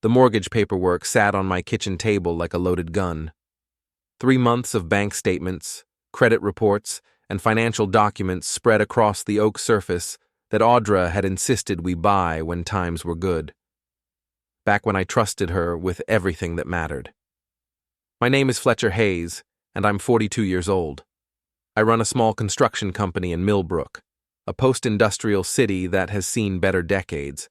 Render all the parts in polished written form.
The mortgage paperwork sat on my kitchen table like a loaded gun. 3 months of bank statements, credit reports, and financial documents spread across the oak surface that Audra had insisted we buy when times were good. Back when I trusted her with everything that mattered. My name is Fletcher Hayes, and I'm 42 years old. I run a small construction company in Millbrook, a post-industrial city that has seen better decades.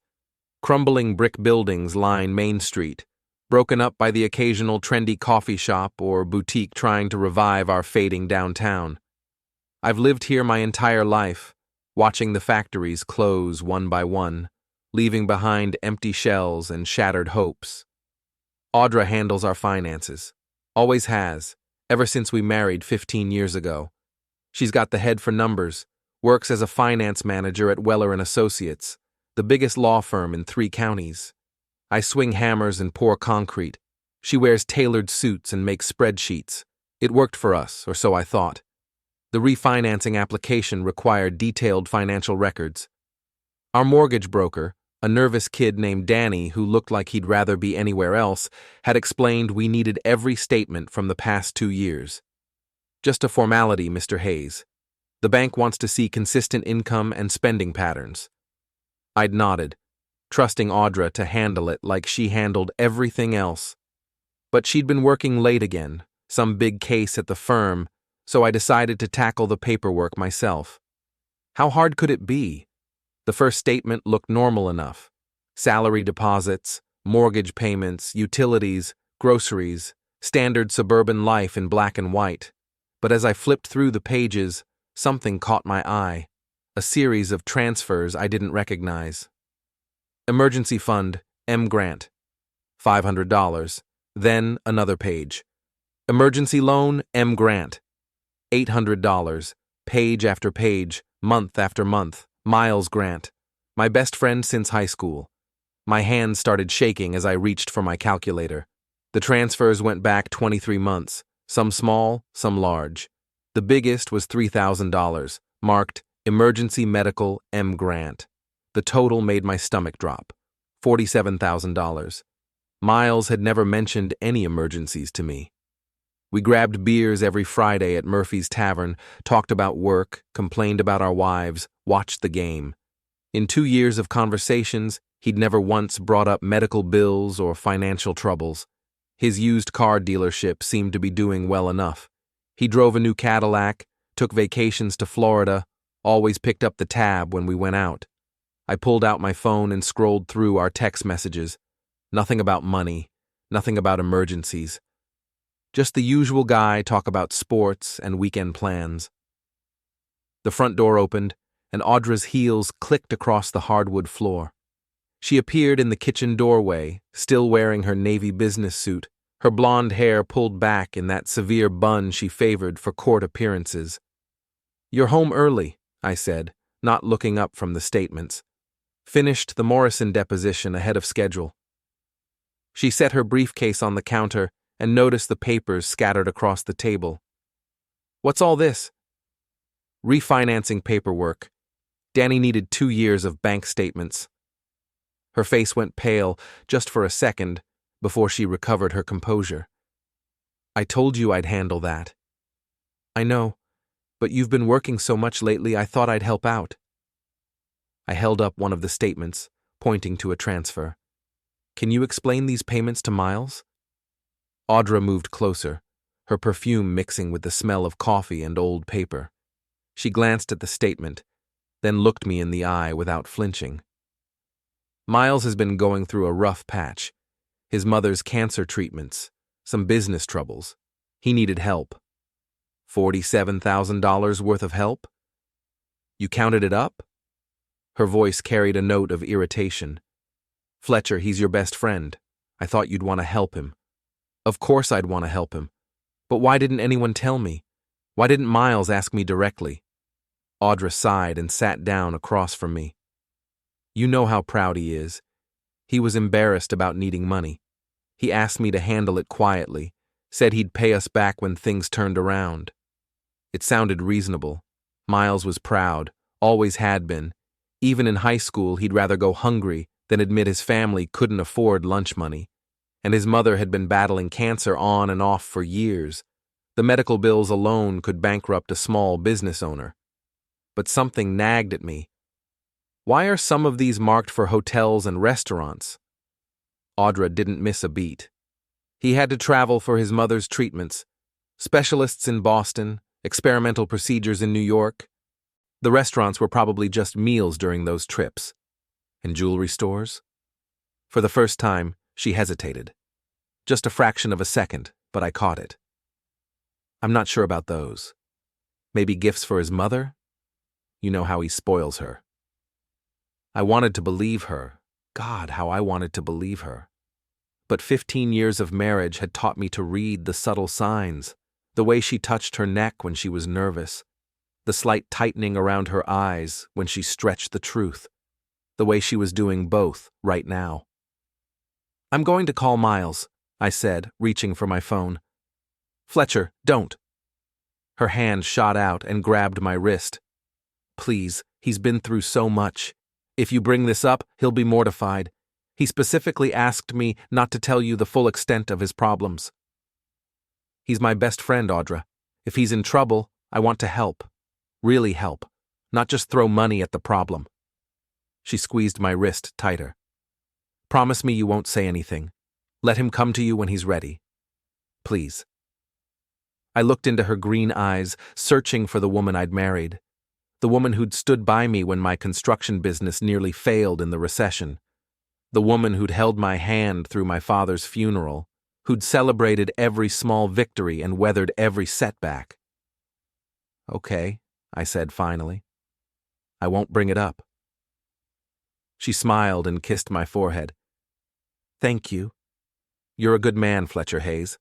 Crumbling brick buildings line Main Street, broken up by the occasional trendy coffee shop or boutique trying to revive our fading downtown. I've lived here my entire life, watching the factories close one by one, leaving behind empty shells and shattered hopes. Audra handles our finances. Always has, ever since we married 15 years ago. She's got the head for numbers, works as a finance manager at Weller & Associates, the biggest law firm in 3 counties. I swing hammers and pour concrete. She wears tailored suits and makes spreadsheets. It worked for us, or so I thought. The refinancing application required detailed financial records. Our mortgage broker, a nervous kid named Danny who looked like he'd rather be anywhere else, had explained we needed every statement from the past 2 years. Just a formality, Mr. Hayes. The bank wants to see consistent income and spending patterns. I'd nodded, trusting Audra to handle it like she handled everything else. But she'd been working late again, some big case at the firm, so I decided to tackle the paperwork myself. How hard could it be? The first statement looked normal enough. Salary deposits, mortgage payments, utilities, groceries, standard suburban life in black and white. But as I flipped through the pages, something caught my eye. A series of transfers I didn't recognize. Emergency fund, M. Grant. $500. Then another page. Emergency loan, M. Grant. $800. Page after page, month after month. Miles Grant. My best friend since high school. My hands started shaking as I reached for my calculator. The transfers went back 23 months, some small, some large. The biggest was $3,000, marked Emergency Medical M. Grant. The total made my stomach drop. $47,000. Miles had never mentioned any emergencies to me. We grabbed beers every Friday at Murphy's Tavern, talked about work, complained about our wives, watched the game. In 2 years of conversations, he'd never once brought up medical bills or financial troubles. His used car dealership seemed to be doing well enough. He drove a new Cadillac, took vacations to Florida, always picked up the tab when we went out. I pulled out my phone and scrolled through our text messages. Nothing about money, nothing about emergencies. Just the usual guy talk about sports and weekend plans. The front door opened, and Audra's heels clicked across the hardwood floor. She appeared in the kitchen doorway, still wearing her navy business suit, her blonde hair pulled back in that severe bun she favored for court appearances. "You're home early," I said, not looking up from the statements. "Finished the Morrison deposition ahead of schedule." She set her briefcase on the counter and noticed the papers scattered across the table. "What's all this?" "Refinancing paperwork. Danny needed 2 years of bank statements." Her face went pale just for a second before she recovered her composure. "I told you I'd handle that." "I know, but you've been working so much lately I thought I'd help out." I held up one of the statements, pointing to a transfer. "Can you explain these payments to Miles?" Audra moved closer, her perfume mixing with the smell of coffee and old paper. She glanced at the statement, then looked me in the eye without flinching. "Miles has been going through a rough patch. His mother's cancer treatments, some business troubles. He needed help." $47,000 worth of help? "You counted it up?" Her voice carried a note of irritation. "Fletcher, he's your best friend. I thought you'd want to help him." "Of course I'd want to help him. But why didn't anyone tell me? Why didn't Miles ask me directly?" Audra sighed and sat down across from me. "You know how proud he is. He was embarrassed about needing money. He asked me to handle it quietly, said he'd pay us back when things turned around." It sounded reasonable. Miles was proud, always had been. Even in high school, he'd rather go hungry then admit his family couldn't afford lunch money, and his mother had been battling cancer on and off for years. The medical bills alone could bankrupt a small business owner. But something nagged at me. Why are some of these marked for hotels and restaurants? Audra didn't miss a beat. He had to travel for his mother's treatments, specialists in Boston, experimental procedures in New York. The restaurants were probably just meals during those trips. And jewelry stores? For the first time, she hesitated. Just a fraction of a second, but I caught it. I'm not sure about those. Maybe gifts for his mother? You know how he spoils her. I wanted to believe her. God, how I wanted to believe her. But 15 years of marriage had taught me to read the subtle signs, the way she touched her neck when she was nervous, the slight tightening around her eyes when she stretched the truth, the way she was doing both right now. I'm going to call Miles, I said, reaching for my phone. Fletcher, don't. Her hand shot out and grabbed my wrist. Please, he's been through so much. If you bring this up, he'll be mortified. He specifically asked me not to tell you the full extent of his problems. He's my best friend, Audra. If he's in trouble, I want to help. Really help. Not just throw money at the problem. She squeezed my wrist tighter. Promise me you won't say anything. Let him come to you when he's ready. Please. I looked into her green eyes, searching for the woman I'd married. The woman who'd stood by me when my construction business nearly failed in the recession. The woman who'd held my hand through my father's funeral, who'd celebrated every small victory and weathered every setback. Okay, I said finally. I won't bring it up. She smiled and kissed my forehead. Thank you. You're a good man, Fletcher Hayes.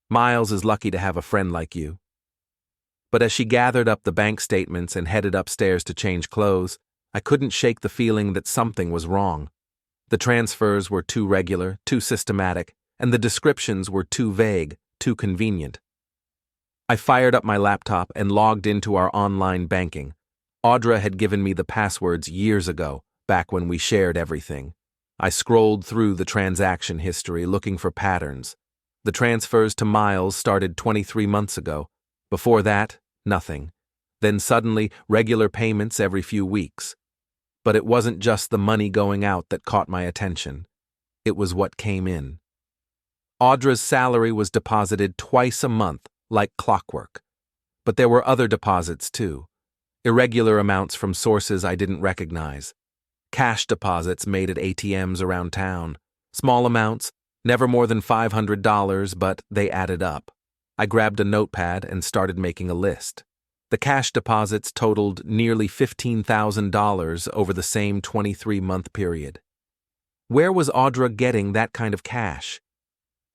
Miles is lucky to have a friend like you. But as she gathered up the bank statements and headed upstairs to change clothes, I couldn't shake the feeling that something was wrong. The transfers were too regular, too systematic, and the descriptions were too vague, too convenient. I fired up my laptop and logged into our online banking. Audra had given me the passwords years ago, back when we shared everything. I scrolled through the transaction history looking for patterns. The transfers to Miles started 23 months ago. Before that, nothing. Then suddenly, regular payments every few weeks. But it wasn't just the money going out that caught my attention. It was what came in. Audra's salary was deposited twice a month, like clockwork. But there were other deposits, too. Irregular amounts from sources I didn't recognize. Cash deposits made at ATMs around town. Small amounts, never more than $500, but they added up. I grabbed a notepad and started making a list. The cash deposits totaled nearly $15,000 over the same 23-month period. Where was Audra getting that kind of cash?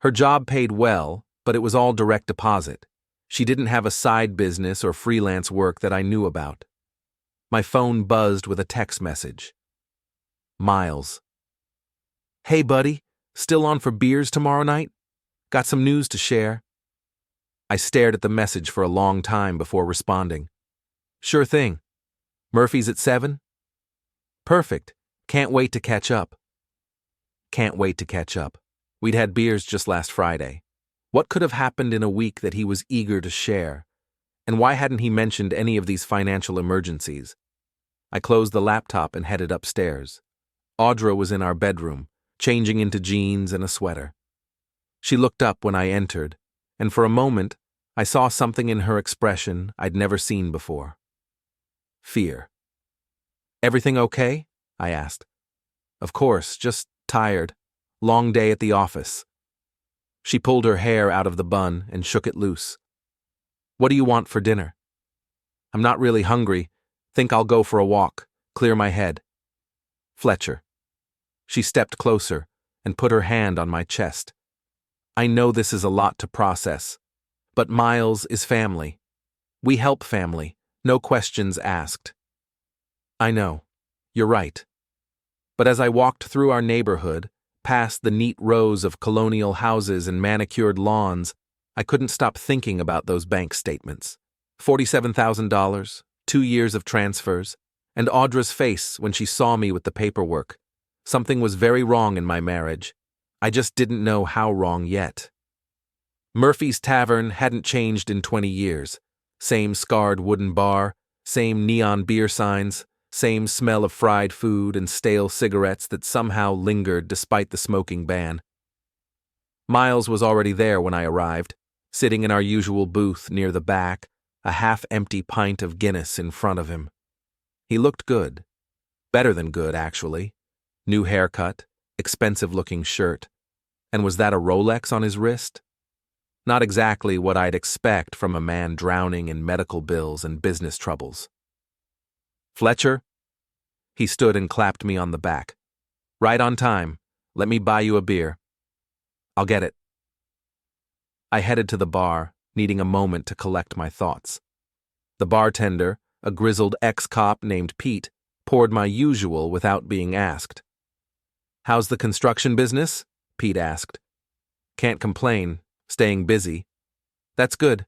Her job paid well, but it was all direct deposit. She didn't have a side business or freelance work that I knew about. My phone buzzed with a text message. Miles. Hey, buddy. Still on for beers tomorrow night? Got some news to share. I stared at the message for a long time before responding. Sure thing. Murphy's at 7? Perfect. Can't wait to catch up. Can't wait to catch up. We'd had beers just last Friday. What could have happened in a week that he was eager to share? And why hadn't he mentioned any of these financial emergencies? I closed the laptop and headed upstairs. Audra was in our bedroom, changing into jeans and a sweater. She looked up when I entered, and for a moment, I saw something in her expression I'd never seen before. Fear. Everything okay? I asked. Of course, just tired. Long day at the office. She pulled her hair out of the bun and shook it loose. What do you want for dinner? I'm not really hungry. Think I'll go for a walk, clear my head. Fletcher. She stepped closer and put her hand on my chest. I know this is a lot to process, but Miles is family. We help family, no questions asked. I know. You're right. But as I walked through our neighborhood, past the neat rows of colonial houses and manicured lawns, I couldn't stop thinking about those bank statements. $47,000, 2 years of transfers, and Audra's face when she saw me with the paperwork. Something was very wrong in my marriage. I just didn't know how wrong yet. Murphy's Tavern hadn't changed in 20 years. Same scarred wooden bar, same neon beer signs, same smell of fried food and stale cigarettes that somehow lingered despite the smoking ban. Miles was already there when I arrived, sitting in our usual booth near the back, a half-empty pint of Guinness in front of him. He looked good. Better than good, actually. New haircut, expensive-looking shirt. And was that a Rolex on his wrist? Not exactly what I'd expect from a man drowning in medical bills and business troubles. Fletcher? He stood and clapped me on the back. Right on time. Let me buy you a beer. I'll get it. I headed to the bar, needing a moment to collect my thoughts. The bartender, a grizzled ex-cop named Pete, poured my usual without being asked. How's the construction business? Pete asked. Can't complain. Staying busy. That's good.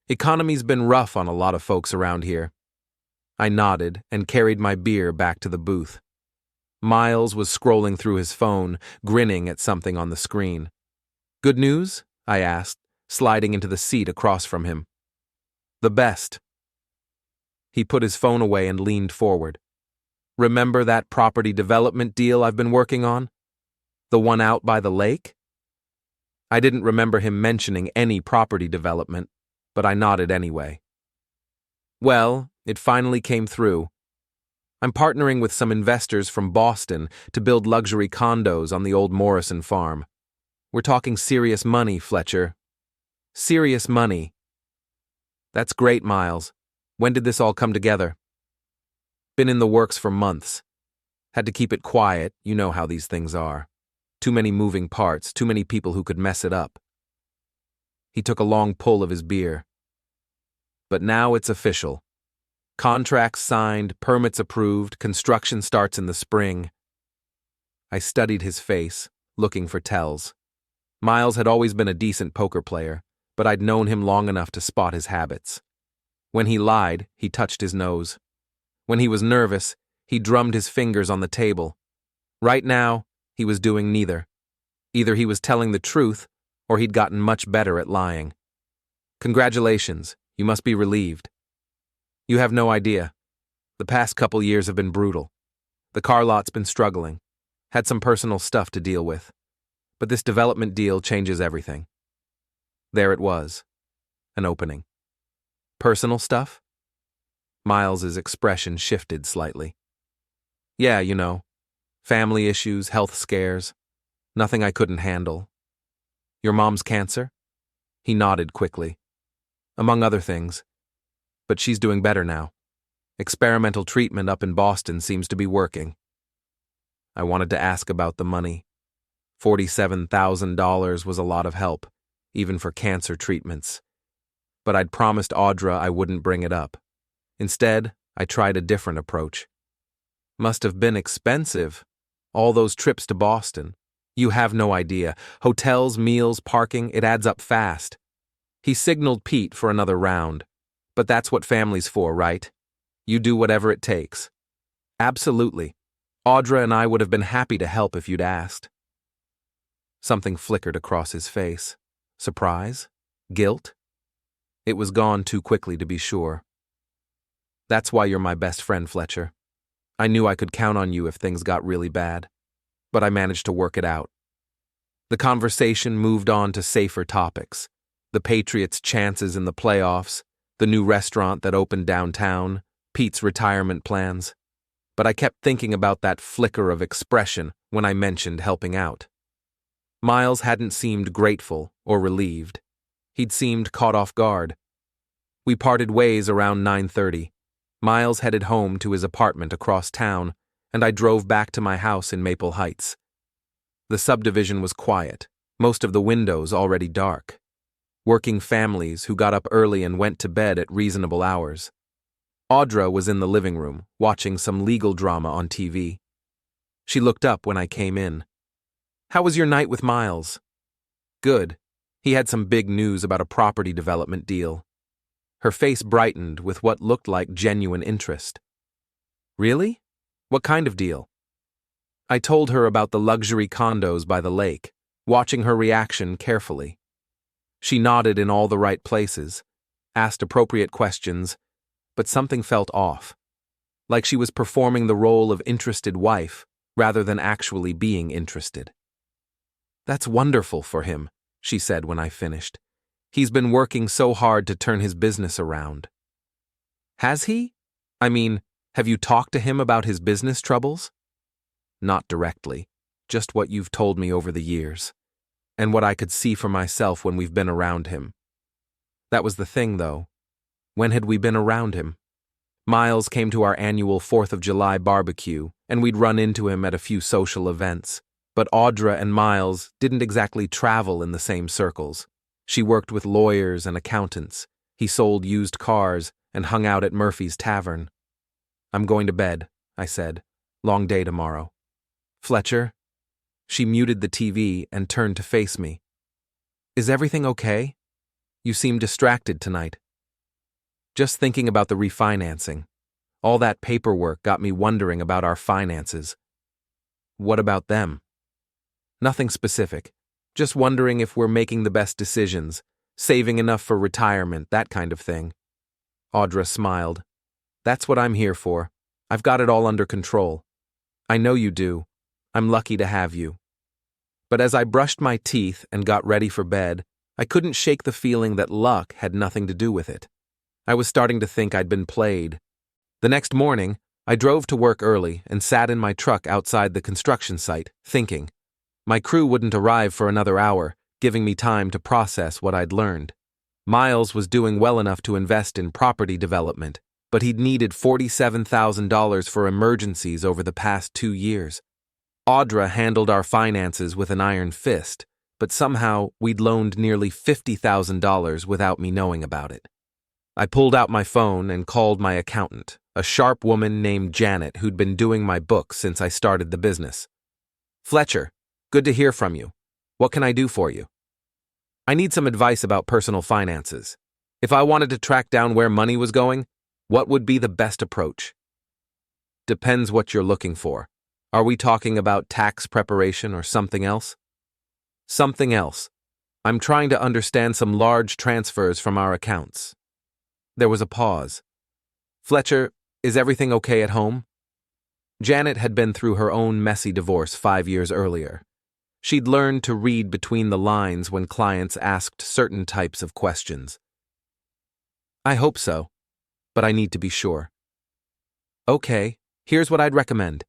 Economy's been rough on a lot of folks around here. I nodded and carried my beer back to the booth. Miles was scrolling through his phone, grinning at something on the screen. Good news? I asked, sliding into the seat across from him. The best. He put his phone away and leaned forward. Remember that property development deal I've been working on? The one out by the lake? I didn't remember him mentioning any property development, but I nodded anyway. Well, it finally came through. I'm partnering with some investors from Boston to build luxury condos on the old Morrison farm. We're talking serious money, Fletcher. Serious money. That's great, Miles. When did this all come together? Been in the works for months. Had to keep it quiet, you know how these things are. Too many moving parts, too many people who could mess it up. He took a long pull of his beer. But now it's official. Contracts signed, permits approved, construction starts in the spring. I studied his face, looking for tells. Miles had always been a decent poker player, but I'd known him long enough to spot his habits. When he lied, he touched his nose. When he was nervous, he drummed his fingers on the table. Right now, he was doing neither. Either he was telling the truth, or he'd gotten much better at lying. Congratulations, you must be relieved. You have no idea. The past couple years have been brutal. The car lot's been struggling. Had some personal stuff to deal with. But this development deal changes everything. There it was. An opening. Personal stuff? Miles's expression shifted slightly. Yeah, you know. Family issues, health scares. Nothing I couldn't handle. Your mom's cancer? He nodded quickly. Among other things. But she's doing better now. Experimental treatment up in Boston seems to be working. I wanted to ask about the money. $47,000 was a lot of help, even for cancer treatments. But I'd promised Audra I wouldn't bring it up. Instead, I tried a different approach. Must have been expensive. All those trips to Boston. You have no idea. Hotels, meals, parking, it adds up fast. He signaled Pete for another round. But that's what family's for, right? You do whatever it takes. Absolutely. Audra and I would have been happy to help if you'd asked. Something flickered across his face. Surprise? Guilt? It was gone too quickly to be sure. That's why you're my best friend, Fletcher. I knew I could count on you if things got really bad, but I managed to work it out. The conversation moved on to safer topics. The Patriots' chances in the playoffs, the new restaurant that opened downtown, Pete's retirement plans. But I kept thinking about that flicker of expression when I mentioned helping out. Miles hadn't seemed grateful or relieved. He'd seemed caught off guard. We parted ways around 9:30. Miles headed home to his apartment across town, and I drove back to my house in Maple Heights. The subdivision was quiet, most of the windows already dark. Working families who got up early and went to bed at reasonable hours. Audra was in the living room, watching some legal drama on TV. She looked up when I came in. How was your night with Miles? Good. He had some big news about a property development deal. Her face brightened with what looked like genuine interest. Really? What kind of deal? I told her about the luxury condos by the lake, watching her reaction carefully. She nodded in all the right places, asked appropriate questions, but something felt off, like she was performing the role of interested wife rather than actually being interested. "That's wonderful for him," she said when I finished. "He's been working so hard to turn his business around." "Has he? I mean, have you talked to him about his business troubles?" "Not directly, just what you've told me over the years, and what I could see for myself when we've been around him." That was the thing, though. When had we been around him? Miles came to our annual 4th of July barbecue, and we'd run into him at a few social events. But Audra and Miles didn't exactly travel in the same circles. She worked with lawyers and accountants. He sold used cars and hung out at Murphy's Tavern. "I'm going to bed," I said. "Long day tomorrow." "Fletcher?" She muted the TV and turned to face me. "Is everything okay? You seem distracted tonight." "Just thinking about the refinancing. All that paperwork got me wondering about our finances." "What about them?" "Nothing specific. Just wondering if we're making the best decisions, saving enough for retirement, that kind of thing." Audra smiled. "That's what I'm here for. I've got it all under control." "I know you do. I'm lucky to have you." But as I brushed my teeth and got ready for bed, I couldn't shake the feeling that luck had nothing to do with it. I was starting to think I'd been played. The next morning, I drove to work early and sat in my truck outside the construction site, thinking. My crew wouldn't arrive for another hour, giving me time to process what I'd learned. Miles was doing well enough to invest in property development, but he'd needed $47,000 for emergencies over the past 2 years. Audra handled our finances with an iron fist, but somehow we'd loaned nearly $50,000 without me knowing about it. I pulled out my phone and called my accountant, a sharp woman named Janet who'd been doing my books since I started the business. "Fletcher, good to hear from you. What can I do for you?" "I need some advice about personal finances. If I wanted to track down where money was going, what would be the best approach?" "Depends what you're looking for. Are we talking about tax preparation or something else?" "Something else. I'm trying to understand some large transfers from our accounts." There was a pause. "Fletcher, is everything okay at home?" Janet had been through her own messy divorce 5 years earlier. She'd learned to read between the lines when clients asked certain types of questions. "I hope so, but I need to be sure." "Okay, here's what I'd recommend.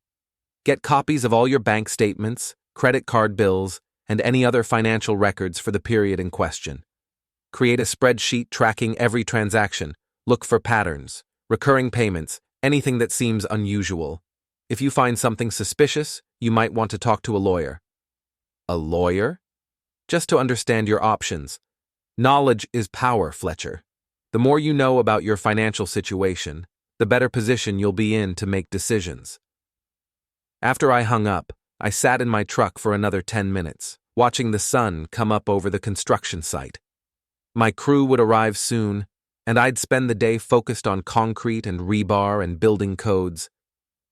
Get copies of all your bank statements, credit card bills, and any other financial records for the period in question. Create a spreadsheet tracking every transaction. Look for patterns, recurring payments, anything that seems unusual. If you find something suspicious, you might want to talk to a lawyer." "A lawyer?" "Just to understand your options. Knowledge is power, Fletcher. The more you know about your financial situation, the better position you'll be in to make decisions." After I hung up, I sat in my truck for another 10 minutes, watching the sun come up over the construction site. My crew would arrive soon, and I'd spend the day focused on concrete and rebar and building codes.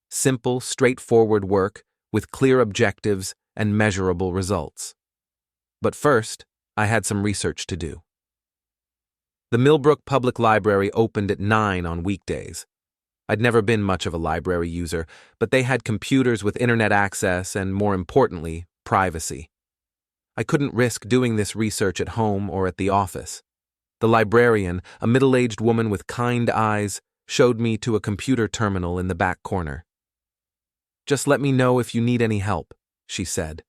Simple, straightforward work with clear objectives and measurable results. But first, I had some research to do. The Millbrook Public Library opened at 9 on weekdays. I'd never been much of a library user, but they had computers with internet access and, more importantly, privacy. I couldn't risk doing this research at home or at the office. The librarian, a middle-aged woman with kind eyes, showed me to a computer terminal in the back corner. "Just let me know if you need any help," she said.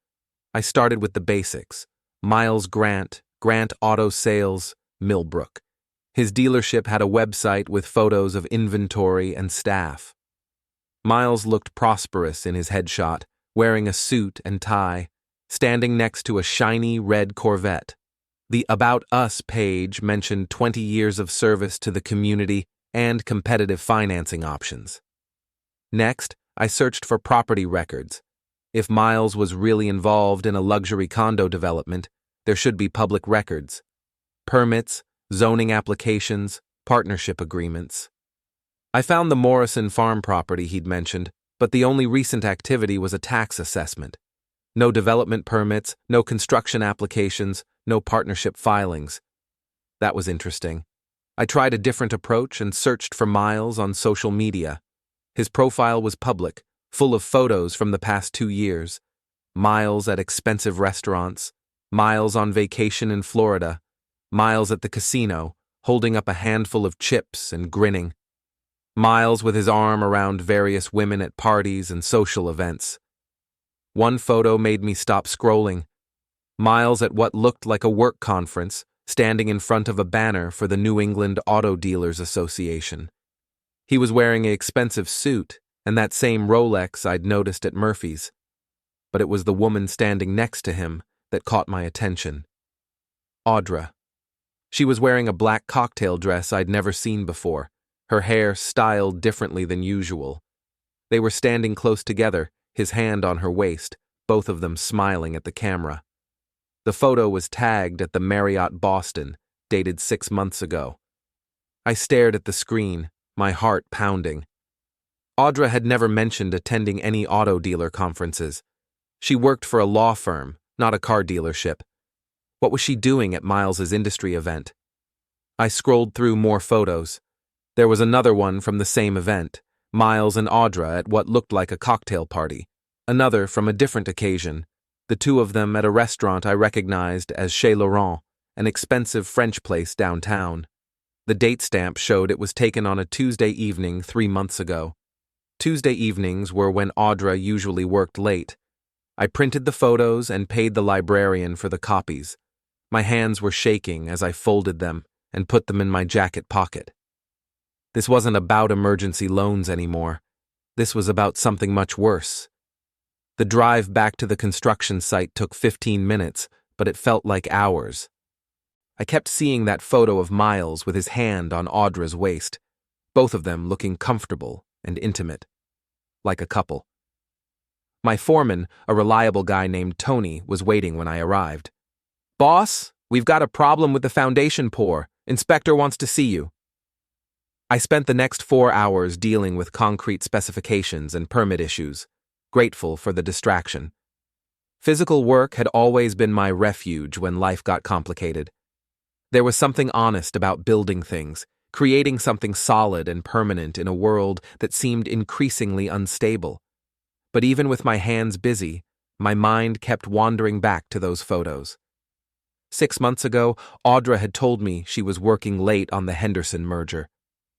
I started with the basics. Miles Grant, Grant Auto Sales, Millbrook. His dealership had a website with photos of inventory and staff. Miles looked prosperous in his headshot, wearing a suit and tie, standing next to a shiny red Corvette. The About Us page mentioned 20 years of service to the community and competitive financing options. Next, I searched for property records. If Miles was really involved in a luxury condo development, there should be public records. Permits, zoning applications, partnership agreements. I found the Morrison farm property he'd mentioned, but the only recent activity was a tax assessment. No development permits, no construction applications, no partnership filings. That was interesting. I tried a different approach and searched for Miles on social media. His profile was public, full of photos from the past 2 years. Miles at expensive restaurants, Miles on vacation in Florida, Miles at the casino, holding up a handful of chips and grinning. Miles with his arm around various women at parties and social events. One photo made me stop scrolling. Miles at what looked like a work conference, standing in front of a banner for the New England Auto Dealers Association. He was wearing an expensive suit and that same Rolex I'd noticed at Murphy's. But it was the woman standing next to him that caught my attention. Audra. She was wearing a black cocktail dress I'd never seen before, her hair styled differently than usual. They were standing close together, his hand on her waist, both of them smiling at the camera. The photo was tagged at the Marriott Boston, dated 6 months ago. I stared at the screen, my heart pounding. Audra had never mentioned attending any auto dealer conferences. She worked for a law firm, not a car dealership. What was she doing at Miles's industry event? I scrolled through more photos. There was another one from the same event, Miles and Audra at what looked like a cocktail party. Another from a different occasion, the two of them at a restaurant I recognized as Chez Laurent, an expensive French place downtown. The date stamp showed it was taken on a Tuesday evening 3 months ago. Tuesday evenings were when Audra usually worked late. I printed the photos and paid the librarian for the copies. My hands were shaking as I folded them and put them in my jacket pocket. This wasn't about emergency loans anymore. This was about something much worse. The drive back to the construction site took 15 minutes, but it felt like hours. I kept seeing that photo of Miles with his hand on Audra's waist, both of them looking comfortable and intimate, like a couple. My foreman, a reliable guy named Tony, was waiting when I arrived. "Boss, we've got a problem with the foundation pour. Inspector wants to see you." I spent the next 4 hours dealing with concrete specifications and permit issues, grateful for the distraction. Physical work had always been my refuge when life got complicated. There was something honest about building things, creating something solid and permanent in a world that seemed increasingly unstable. But even with my hands busy, my mind kept wandering back to those photos. 6 months ago, Audra had told me she was working late on the Henderson merger.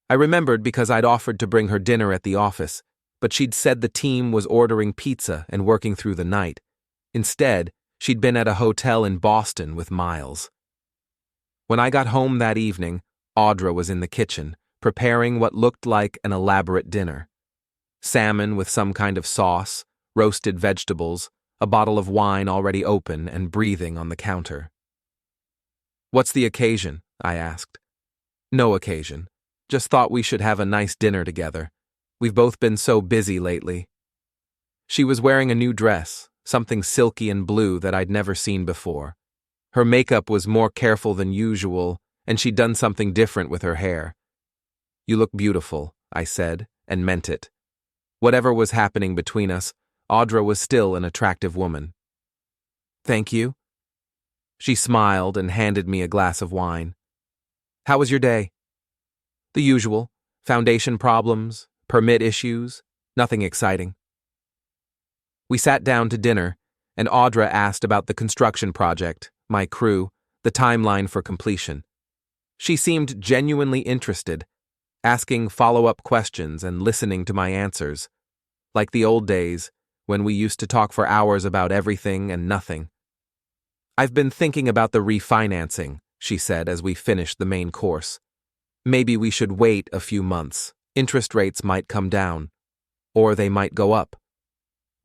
I remembered because I'd offered to bring her dinner at the office, but she'd said the team was ordering pizza and working through the night. Instead, she'd been at a hotel in Boston with Miles. When I got home that evening, Audra was in the kitchen, preparing what looked like an elaborate dinner. Salmon with some kind of sauce, roasted vegetables, a bottle of wine already open and breathing on the counter. "What's the occasion?" I asked. "No occasion. Just thought we should have a nice dinner together. We've both been so busy lately." She was wearing a new dress, something silky and blue that I'd never seen before. Her makeup was more careful than usual, and she'd done something different with her hair. "You look beautiful," I said, and meant it. Whatever was happening between us, Audra was still an attractive woman. "Thank you." She smiled and handed me a glass of wine. "How was your day?" "The usual. Foundation problems, permit issues, nothing exciting." We sat down to dinner, and Audra asked about the construction project, my crew, the timeline for completion. She seemed genuinely interested, asking follow-up questions and listening to my answers, like the old days when we used to talk for hours about everything and nothing. "I've been thinking about the refinancing," she said as we finished the main course. "Maybe we should wait a few months. Interest rates might come down. Or they might go up."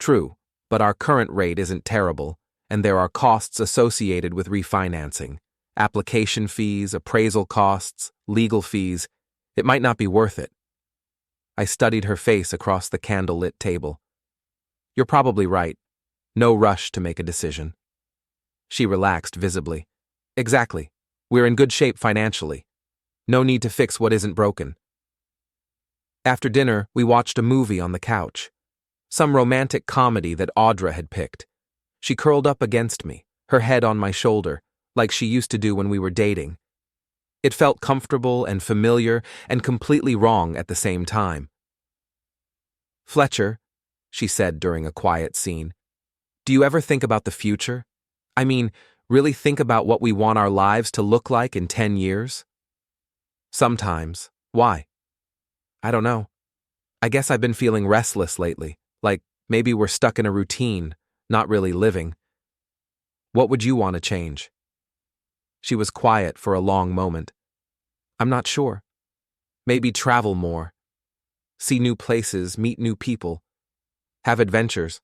"True, but our current rate isn't terrible, and there are costs associated with refinancing. Application fees, appraisal costs, legal fees. It might not be worth it." I studied her face across the candle-lit table. "You're probably right. No rush to make a decision." She relaxed visibly. "Exactly. We're in good shape financially. No need to fix what isn't broken." After dinner, we watched a movie on the couch. Some romantic comedy that Audra had picked. She curled up against me, her head on my shoulder, like she used to do when we were dating. It felt comfortable and familiar and completely wrong at the same time. "Fletcher," she said during a quiet scene, "do you ever think about the future? I mean, really think about what we want our lives to look like in 10 years? "Sometimes. Why?" "I don't know. I guess I've been feeling restless lately, like maybe we're stuck in a routine, not really living. What would you want to change?" She was quiet for a long moment. "I'm not sure. Maybe travel more. See new places, meet new people. Have adventures.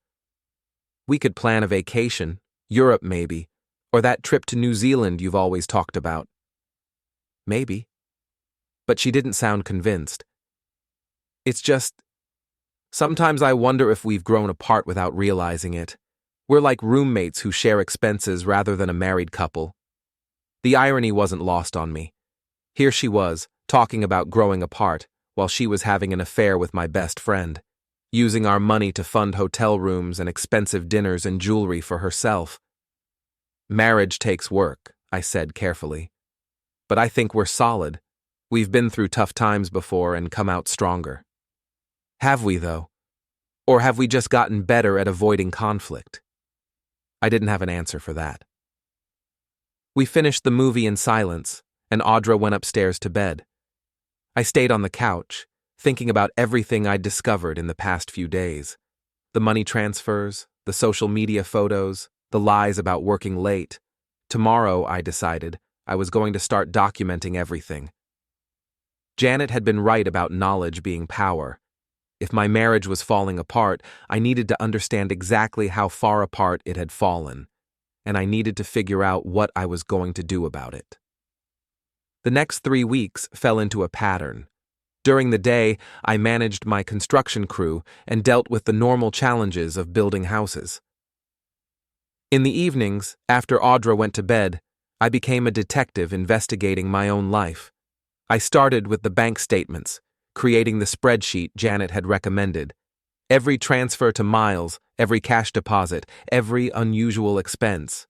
We could plan a vacation, Europe maybe, or that trip to New Zealand you've always talked about." "Maybe." But she didn't sound convinced. "It's just, sometimes I wonder if we've grown apart without realizing it. We're like roommates who share expenses rather than a married couple." The irony wasn't lost on me. Here she was, talking about growing apart, while she was having an affair with my best friend, using our money to fund hotel rooms and expensive dinners and jewelry for herself. "Marriage takes work," I said carefully. "But I think we're solid. We've been through tough times before and come out stronger." "Have we, though? Or have we just gotten better at avoiding conflict?" I didn't have an answer for that. We finished the movie in silence, and Audra went upstairs to bed. I stayed on the couch, thinking about everything I'd discovered in the past few days. The money transfers, the social media photos, the lies about working late. Tomorrow, I decided, I was going to start documenting everything. Janet had been right about knowledge being power. If my marriage was falling apart, I needed to understand exactly how far apart it had fallen, and I needed to figure out what I was going to do about it. The next 3 weeks fell into a pattern. During the day, I managed my construction crew and dealt with the normal challenges of building houses. In the evenings, after Audra went to bed, I became a detective investigating my own life. I started with the bank statements, creating the spreadsheet Janet had recommended. Every transfer to Miles, every cash deposit, every unusual expense.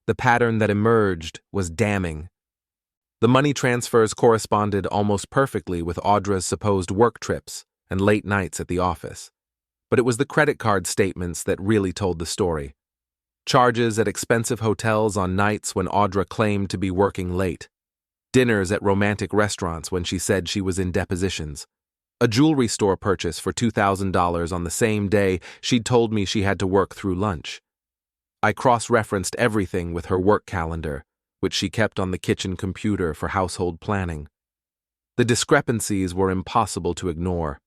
The pattern that emerged was damning. The money transfers corresponded almost perfectly with Audra's supposed work trips and late nights at the office. But it was the credit card statements that really told the story. Charges at expensive hotels on nights when Audra claimed to be working late. Dinners at romantic restaurants when she said she was in depositions. A jewelry store purchase for $2,000 on the same day she'd told me she had to work through lunch. I cross-referenced everything with her work calendar, which she kept on the kitchen computer for household planning. The discrepancies were impossible to ignore.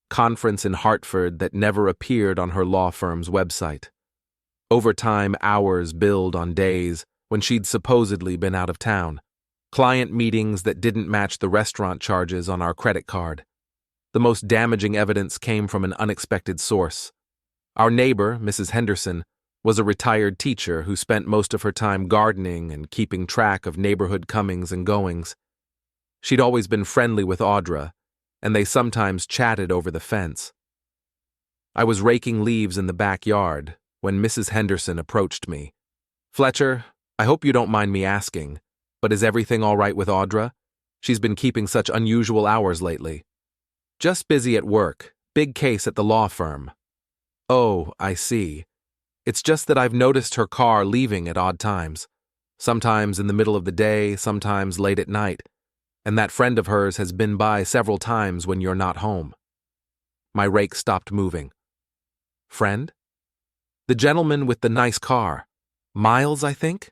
Conference in Hartford that never appeared on her law firm's website. Overtime hours billed on days when she'd supposedly been out of town. Client meetings that didn't match the restaurant charges on our credit card. The most damaging evidence came from an unexpected source. Our neighbor, Mrs. Henderson, was a retired teacher who spent most of her time gardening and keeping track of neighborhood comings and goings. She'd always been friendly with Audra, and they sometimes chatted over the fence. I was raking leaves in the backyard when Mrs. Henderson approached me. "Fletcher, I hope you don't mind me asking, but is everything all right with Audra? She's been keeping such unusual hours lately." "Just busy at work. Big case at the law firm." "Oh, I see. It's just that I've noticed her car leaving at odd times. Sometimes in the middle of the day, sometimes late at night. And that friend of hers has been by several times when you're not home." My rake stopped moving. "Friend?" "The gentleman with the nice car. Miles, I think?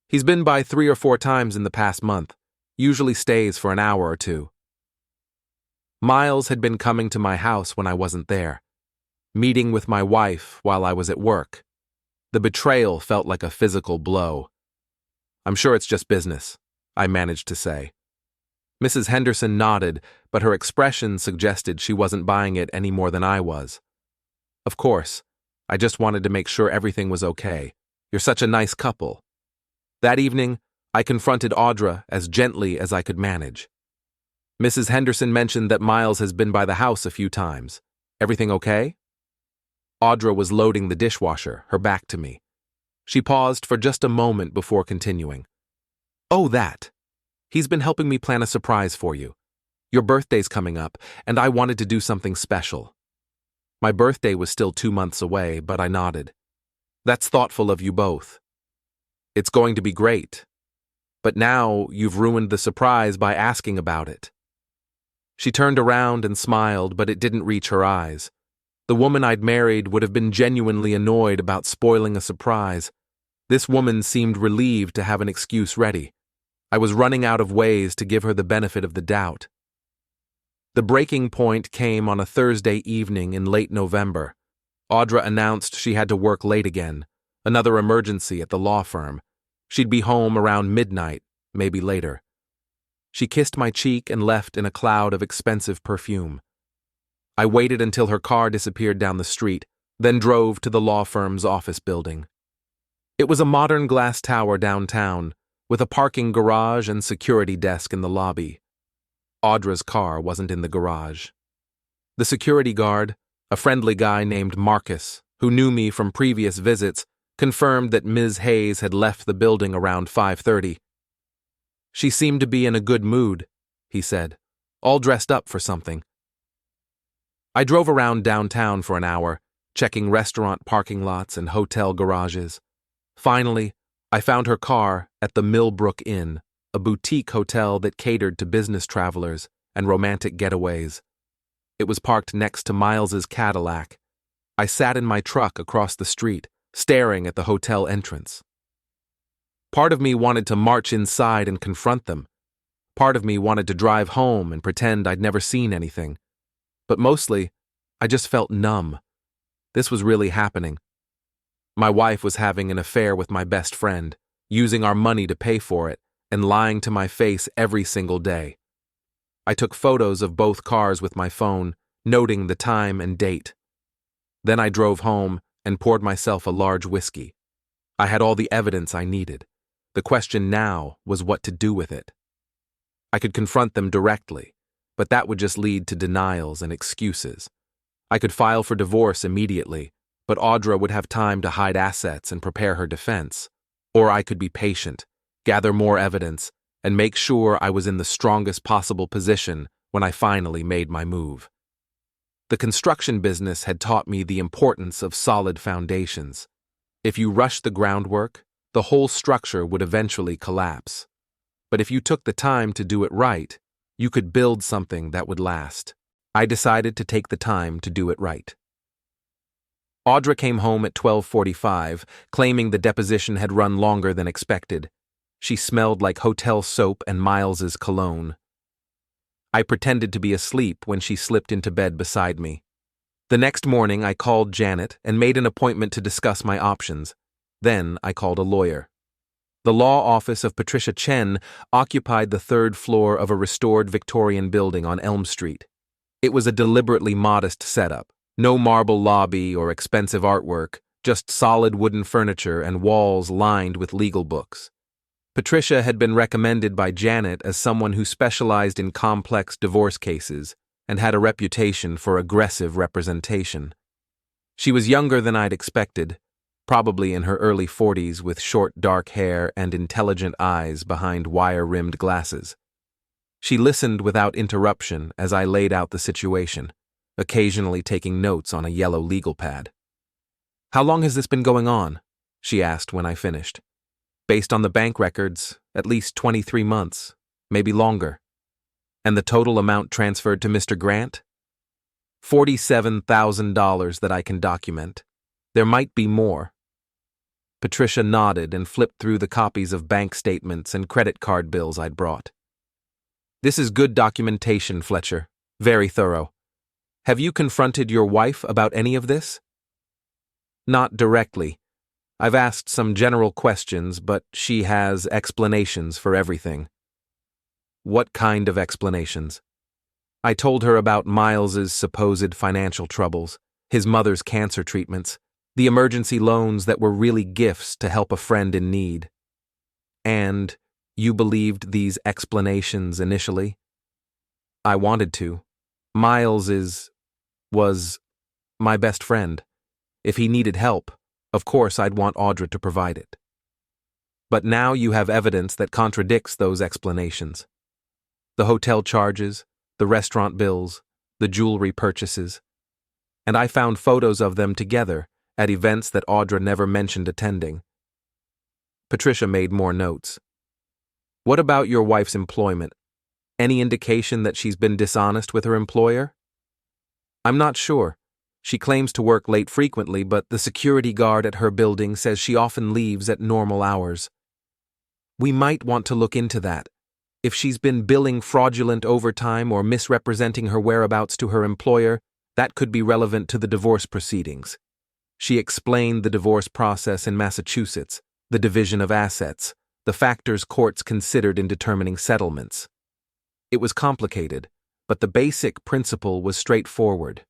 He's been by 3 or 4 times in the past month. Usually stays for an hour or 2. Miles had been coming to my house when I wasn't there, meeting with my wife while I was at work. The betrayal felt like a physical blow. "I'm sure it's just business," I managed to say. Mrs. Henderson nodded, but her expression suggested she wasn't buying it any more than I was. "Of course. I just wanted to make sure everything was okay. You're such a nice couple." That evening, I confronted Audra as gently as I could manage. "Mrs. Henderson mentioned that Miles has been by the house a few times. Everything okay?" Audra was loading the dishwasher, her back to me. She paused for just a moment before continuing. "Oh, that. He's been helping me plan a surprise for you. Your birthday's coming up, and I wanted to do something special." My birthday was still 2 months away, but I nodded. "That's thoughtful of you both. It's going to be great. But now you've ruined the surprise by asking about it." She turned around and smiled, but it didn't reach her eyes. The woman I'd married would have been genuinely annoyed about spoiling a surprise. This woman seemed relieved to have an excuse ready. I was running out of ways to give her the benefit of the doubt. The breaking point came on a Thursday evening in late November. Audra announced she had to work late again, another emergency at the law firm. She'd be home around midnight, maybe later. She kissed my cheek and left in a cloud of expensive perfume. I waited until her car disappeared down the street, then drove to the law firm's office building. It was a modern glass tower downtown, with a parking garage and security desk in the lobby. Audra's car wasn't in the garage. The security guard, a friendly guy named Marcus, who knew me from previous visits, confirmed that Ms. Hayes had left the building around 5:30. "She seemed to be in a good mood," he said, "all dressed up for something." I drove around downtown for an hour, checking restaurant parking lots and hotel garages. Finally, I found her car at the Millbrook Inn, a boutique hotel that catered to business travelers and romantic getaways. It was parked next to Miles's Cadillac. I sat in my truck across the street, staring at the hotel entrance. Part of me wanted to march inside and confront them. Part of me wanted to drive home and pretend I'd never seen anything. But mostly, I just felt numb. This was really happening. My wife was having an affair with my best friend, using our money to pay for it, and lying to my face every single day. I took photos of both cars with my phone, noting the time and date. Then I drove home and poured myself a large whiskey. I had all the evidence I needed. The question now was what to do with it. I could confront them directly, but that would just lead to denials and excuses. I could file for divorce immediately, but Audra would have time to hide assets and prepare her defense. Or I could be patient, gather more evidence, and make sure I was in the strongest possible position when I finally made my move. The construction business had taught me the importance of solid foundations. If you rushed the groundwork, the whole structure would eventually collapse. But if you took the time to do it right, you could build something that would last. I decided to take the time to do it right. Audra came home at 12:45, claiming the deposition had run longer than expected. She smelled like hotel soap and Miles's cologne. I pretended to be asleep when she slipped into bed beside me. The next morning, I called Janet and made an appointment to discuss my options. Then I called a lawyer. The law office of Patricia Chen occupied the 3rd floor of a restored Victorian building on Elm Street. It was a deliberately modest setup. No marble lobby or expensive artwork, just solid wooden furniture and walls lined with legal books. Patricia had been recommended by Janet as someone who specialized in complex divorce cases and had a reputation for aggressive representation. She was younger than I'd expected, probably in her early 40s with short dark hair and intelligent eyes behind wire-rimmed glasses. She listened without interruption as I laid out the situation, occasionally taking notes on a yellow legal pad. "How long has this been going on?" she asked when I finished. "Based on the bank records, at least 23 months, maybe longer. And the total amount transferred to Mr. Grant? $47,000 that I can document. There might be more." Patricia nodded and flipped through the copies of bank statements and credit card bills I'd brought. "This is good documentation, Fletcher. Very thorough. Have you confronted your wife about any of this?" "Not directly. I've asked some general questions, but she has explanations for everything." "What kind of explanations?" I told her about Miles's supposed financial troubles, his mother's cancer treatments, the emergency loans that were really gifts to help a friend in need. "And you believed these explanations initially?" "I wanted to. Miles was my best friend. If he needed help, of course I'd want Audra to provide it. But now you have evidence that contradicts those explanations. The hotel charges, the restaurant bills, the jewelry purchases. And I found photos of them together at events that Audra never mentioned attending. Patricia made more notes. What about your wife's employment? Any indication that she's been dishonest with her employer? I'm not sure. She claims to work late frequently, but the security guard at her building says she often leaves at normal hours. We might want to look into that. If she's been billing fraudulent overtime or misrepresenting her whereabouts to her employer, that could be relevant to the divorce proceedings. She explained the divorce process in Massachusetts, the division of assets, the factors courts considered in determining settlements. It was complicated, but the basic principle was straightforward.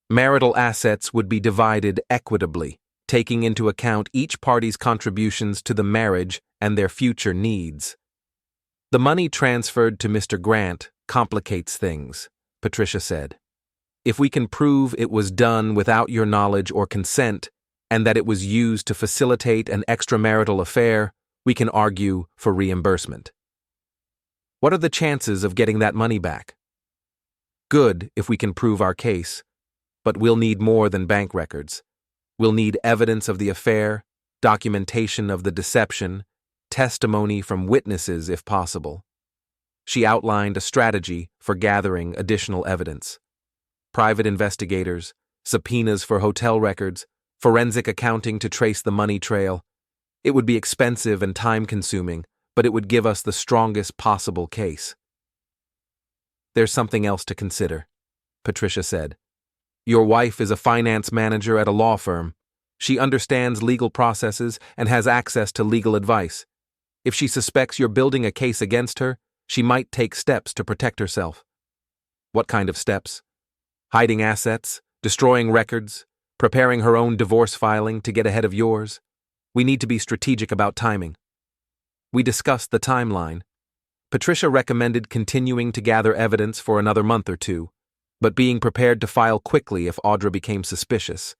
Marital assets would be divided equitably, taking into account each party's contributions to the marriage and their future needs. The money transferred to Mr. Grant complicates things, Patricia said. If we can prove it was done without your knowledge or consent, and that it was used to facilitate an extramarital affair, we can argue for reimbursement. What are the chances of getting that money back? Good if we can prove our case, but we'll need more than bank records. We'll need evidence of the affair, documentation of the deception, testimony from witnesses if possible. She outlined a strategy for gathering additional evidence. Private investigators, subpoenas for hotel records, forensic accounting to trace the money trail. It would be expensive and time-consuming, but it would give us the strongest possible case. There's something else to consider, Patricia said. Your wife is a finance manager at a law firm. She understands legal processes and has access to legal advice. If she suspects you're building a case against her, she might take steps to protect herself. What kind of steps? Hiding assets, destroying records, preparing her own divorce filing to get ahead of yours. We need to be strategic about timing. We discussed the timeline. Patricia recommended continuing to gather evidence for another month or two, but being prepared to file quickly if Audra became suspicious.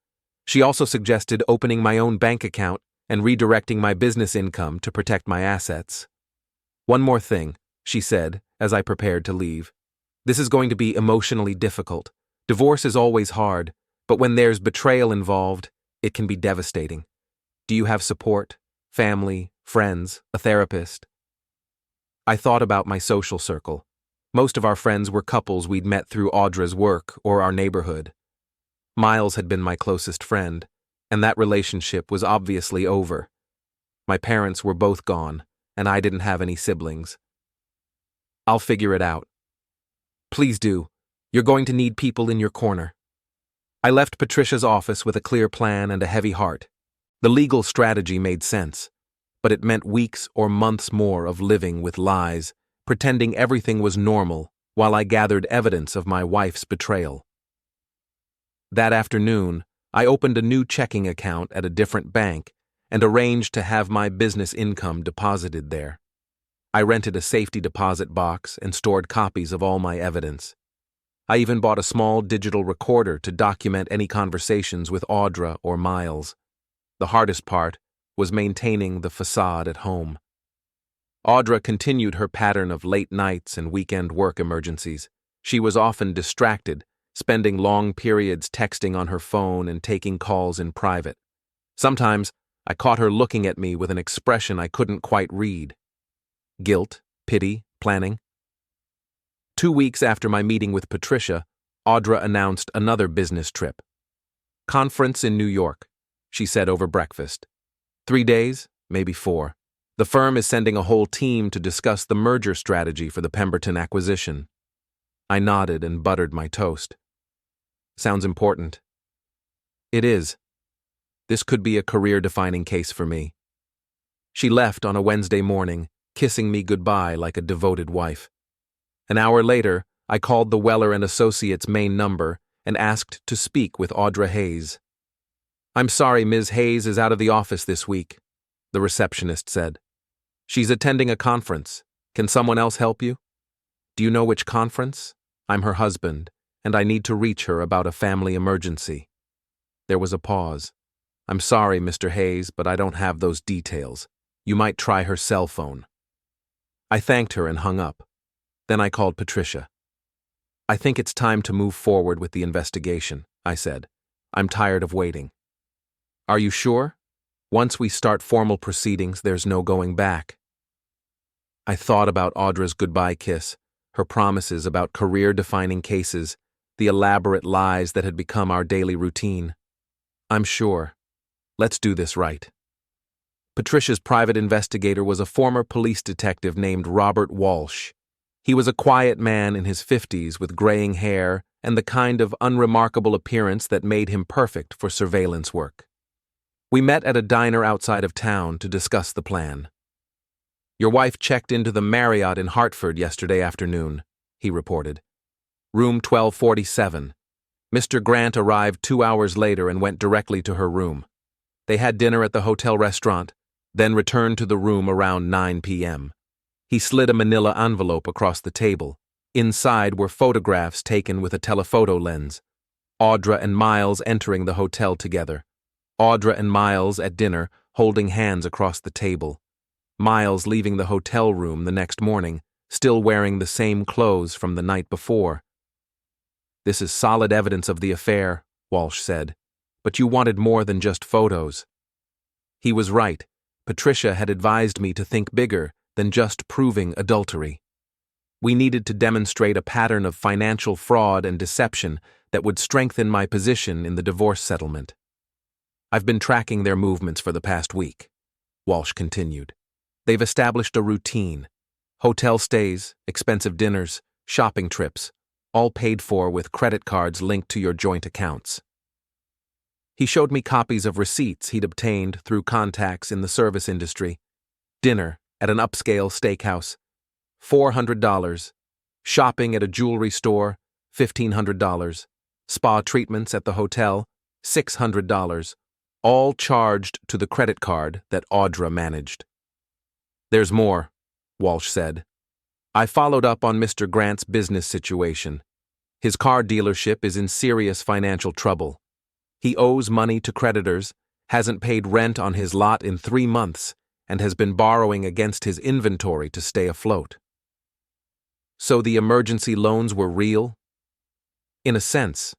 She also suggested opening my own bank account and redirecting my business income to protect my assets. One more thing, she said, as I prepared to leave. This is going to be emotionally difficult. Divorce is always hard, but when there's betrayal involved, it can be devastating. Do you have support? Family, friends, a therapist? I thought about my social circle. Most of our friends were couples we'd met through Audra's work or our neighborhood. Miles had been my closest friend, and that relationship was obviously over. My parents were both gone, and I didn't have any siblings. I'll figure it out. Please do. You're going to need people in your corner. I left Patricia's office with a clear plan and a heavy heart. The legal strategy made sense, but it meant weeks or months more of living with lies, pretending everything was normal while I gathered evidence of my wife's betrayal. That afternoon, I opened a new checking account at a different bank and arranged to have my business income deposited there. I rented a safety deposit box and stored copies of all my evidence. I even bought a small digital recorder to document any conversations with Audra or Miles. The hardest part was maintaining the facade at home. Audra continued her pattern of late nights and weekend work emergencies. She was often distracted, spending long periods texting on her phone and taking calls in private. Sometimes, I caught her looking at me with an expression I couldn't quite read. Guilt, pity, planning. 2 weeks after my meeting with Patricia, Audra announced another business trip. Conference in New York, she said over breakfast. 3 days, maybe 4. The firm is sending a whole team to discuss the merger strategy for the Pemberton acquisition. I nodded and buttered my toast. Sounds important. It is. This could be a career-defining case for me. She left on a Wednesday morning, kissing me goodbye like a devoted wife. An hour later, I called the Weller & Associates main number and asked to speak with Audra Hayes. I'm sorry Ms. Hayes is out of the office this week, the receptionist said. She's attending a conference. Can someone else help you? Do you know which conference? I'm her husband, and I need to reach her about a family emergency. There was a pause. I'm sorry, Mr. Hayes, but I don't have those details. You might try her cell phone. I thanked her and hung up. Then I called Patricia. I think it's time to move forward with the investigation, I said. I'm tired of waiting. Are you sure? Once we start formal proceedings, there's no going back. I thought about Audra's goodbye kiss, her promises about career-defining cases, the elaborate lies that had become our daily routine. I'm sure. Let's do this right. Patricia's private investigator was a former police detective named Robert Walsh. He was a quiet man in his 50s with graying hair and the kind of unremarkable appearance that made him perfect for surveillance work. We met at a diner outside of town to discuss the plan. Your wife checked into the Marriott in Hartford yesterday afternoon, he reported. Room 1247. Mr. Grant arrived 2 hours later and went directly to her room. They had dinner at the hotel restaurant, then returned to the room around 9 p.m. He slid a manila envelope across the table. Inside were photographs taken with a telephoto lens. Audra and Miles entering the hotel together. Audra and Miles at dinner, holding hands across the table. Miles leaving the hotel room the next morning, still wearing the same clothes from the night before. This is solid evidence of the affair, Walsh said, but you wanted more than just photos. He was right. Patricia had advised me to think bigger than just proving adultery. We needed to demonstrate a pattern of financial fraud and deception that would strengthen my position in the divorce settlement. I've been tracking their movements for the past week, Walsh continued. They've established a routine. Hotel stays, expensive dinners, shopping trips, all paid for with credit cards linked to your joint accounts. He showed me copies of receipts he'd obtained through contacts in the service industry. Dinner at an upscale steakhouse, $400. Shopping at a jewelry store, $1,500. Spa treatments at the hotel, $600. All charged to the credit card that Audra managed. There's more, Walsh said. I followed up on Mr. Grant's business situation. His car dealership is in serious financial trouble. He owes money to creditors, hasn't paid rent on his lot in 3 months, and has been borrowing against his inventory to stay afloat. So the emergency loans were real? In a sense,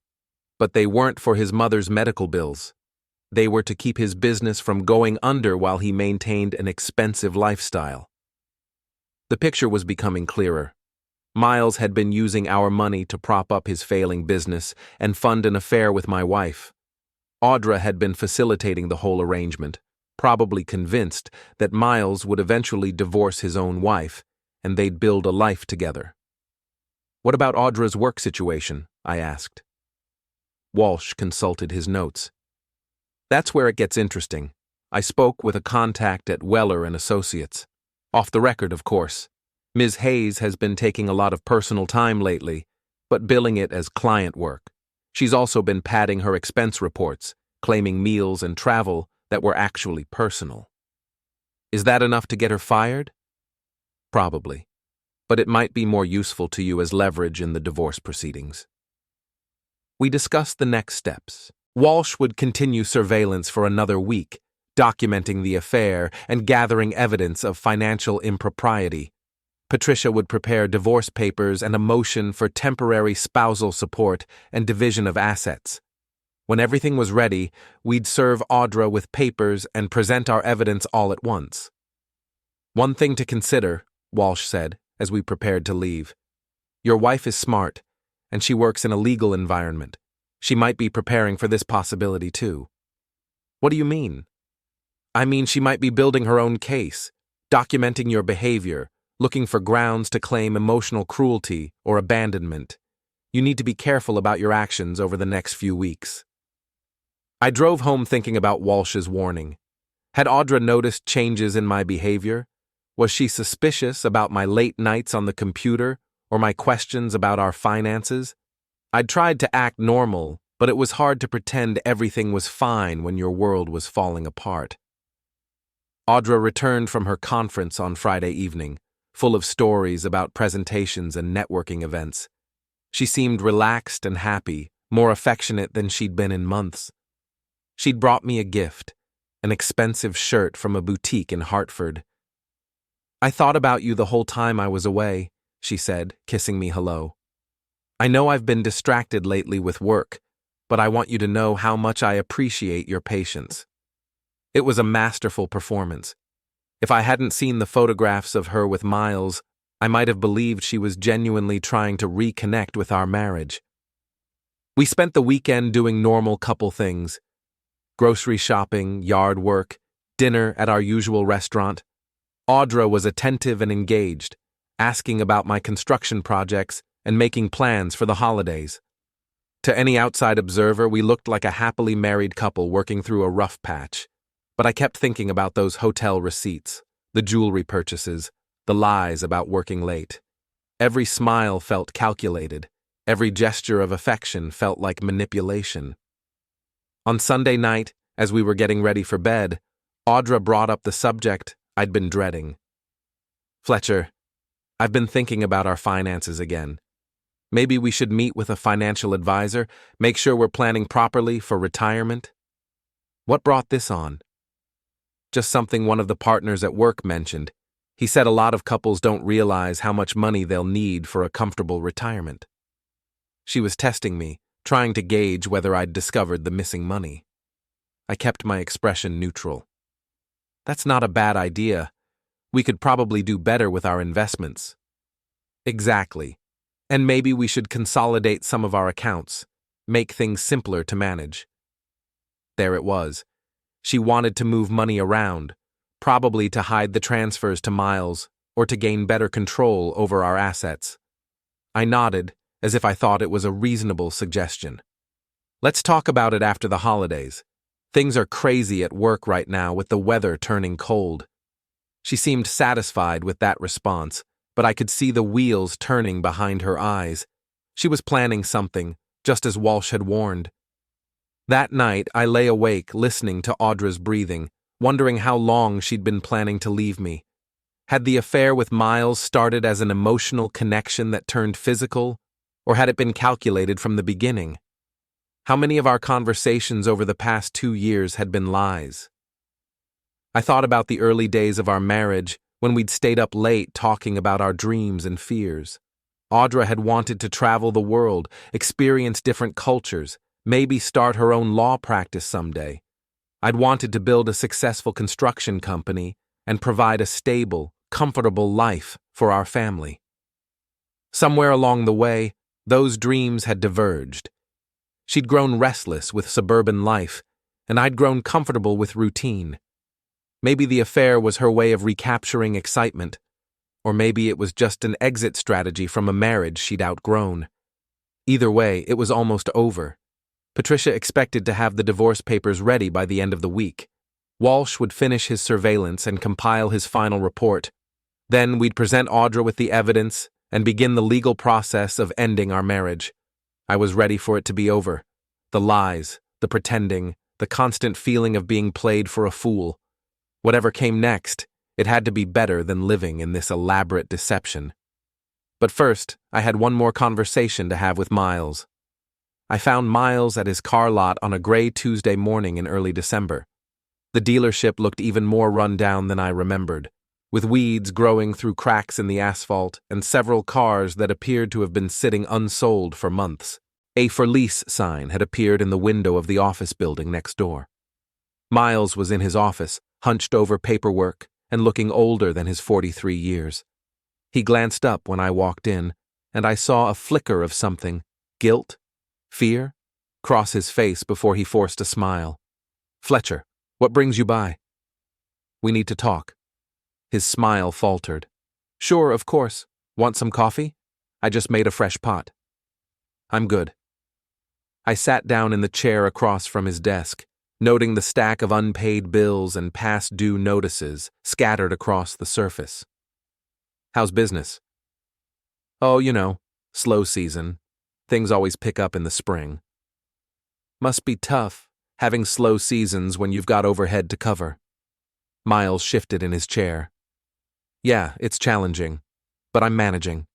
but they weren't for his mother's medical bills. They were to keep his business from going under while he maintained an expensive lifestyle. The picture was becoming clearer. Miles had been using our money to prop up his failing business and fund an affair with my wife. Audra had been facilitating the whole arrangement, probably convinced that Miles would eventually divorce his own wife, and they'd build a life together. What about Audra's work situation? I asked. Walsh consulted his notes. That's where it gets interesting. I spoke with a contact at Weller and Associates. Off the record, of course. Ms. Hayes has been taking a lot of personal time lately, but billing it as client work. She's also been padding her expense reports, claiming meals and travel that were actually personal. Is that enough to get her fired? Probably, but it might be more useful to you as leverage in the divorce proceedings. We discussed the next steps. Walsh would continue surveillance for another week, documenting the affair and gathering evidence of financial impropriety. Patricia would prepare divorce papers and a motion for temporary spousal support and division of assets. When everything was ready, we'd serve Audra with papers and present our evidence all at once. One thing to consider, Walsh said, as we prepared to leave. Your wife is smart, and she works in a legal environment. She might be preparing for this possibility too. What do you mean? I mean she might be building her own case, documenting your behavior, looking for grounds to claim emotional cruelty or abandonment. You need to be careful about your actions over the next few weeks. I drove home thinking about Walsh's warning. Had Audra noticed changes in my behavior? Was she suspicious about my late nights on the computer or my questions about our finances? I'd tried to act normal, but it was hard to pretend everything was fine when your world was falling apart. Audra returned from her conference on Friday evening, full of stories about presentations and networking events. She seemed relaxed and happy, more affectionate than she'd been in months. She'd brought me a gift, an expensive shirt from a boutique in Hartford. "I thought about you the whole time I was away," she said, kissing me hello. "I know I've been distracted lately with work, but I want you to know how much I appreciate your patience." It was a masterful performance. If I hadn't seen the photographs of her with Miles, I might have believed she was genuinely trying to reconnect with our marriage. We spent the weekend doing normal couple things: grocery shopping, yard work, dinner at our usual restaurant. Audra was attentive and engaged, asking about my construction projects and making plans for the holidays. To any outside observer, we looked like a happily married couple working through a rough patch. But I kept thinking about those hotel receipts, the jewelry purchases, the lies about working late. Every smile felt calculated. Every gesture of affection felt like manipulation. On Sunday night, as we were getting ready for bed, Audra brought up the subject I'd been dreading. "Fletcher, I've been thinking about our finances again. Maybe we should meet with a financial advisor, make sure we're planning properly for retirement." What brought this on? Just something one of the partners at work mentioned. He said a lot of couples don't realize how much money they'll need for a comfortable retirement. She was testing me, trying to gauge whether I'd discovered the missing money. I kept my expression neutral. "That's not a bad idea. We could probably do better with our investments." "Exactly. And maybe we should consolidate some of our accounts, make things simpler to manage." There it was. She wanted to move money around, probably to hide the transfers to Miles or to gain better control over our assets. I nodded, as if I thought it was a reasonable suggestion. "Let's talk about it after the holidays. Things are crazy at work right now with the weather turning cold." She seemed satisfied with that response, but I could see the wheels turning behind her eyes. She was planning something, just as Walsh had warned. That night, I lay awake listening to Audra's breathing, wondering how long she'd been planning to leave me. Had the affair with Miles started as an emotional connection that turned physical, or had it been calculated from the beginning? How many of our conversations over the past 2 years had been lies? I thought about the early days of our marriage, when we'd stayed up late talking about our dreams and fears. Audra had wanted to travel the world, experience different cultures, maybe start her own law practice someday. I'd wanted to build a successful construction company and provide a stable, comfortable life for our family. Somewhere along the way, those dreams had diverged. She'd grown restless with suburban life, and I'd grown comfortable with routine. Maybe the affair was her way of recapturing excitement, or maybe it was just an exit strategy from a marriage she'd outgrown. Either way, it was almost over. Patricia expected to have the divorce papers ready by the end of the week. Walsh would finish his surveillance and compile his final report. Then we'd present Audra with the evidence and begin the legal process of ending our marriage. I was ready for it to be over. The lies, the pretending, the constant feeling of being played for a fool. Whatever came next, it had to be better than living in this elaborate deception. But first, I had one more conversation to have with Miles. I found Miles at his car lot on a gray Tuesday morning in early December. The dealership looked even more run down than I remembered, with weeds growing through cracks in the asphalt and several cars that appeared to have been sitting unsold for months. A "for lease" sign had appeared in the window of the office building next door. Miles was in his office, hunched over paperwork and looking older than his 43 years. He glanced up when I walked in, and I saw a flicker of something, guilt, fear, cross his face before he forced a smile. "Fletcher, what brings you by?" "We need to talk." His smile faltered. "Sure, of course. Want some coffee? I just made a fresh pot." "I'm good." I sat down in the chair across from his desk, noting the stack of unpaid bills and past due notices scattered across the surface. "How's business?" "Oh, slow season. Things always pick up in the spring." "Must be tough, having slow seasons when you've got overhead to cover." Miles shifted in his chair. "Yeah, it's challenging, but I'm managing.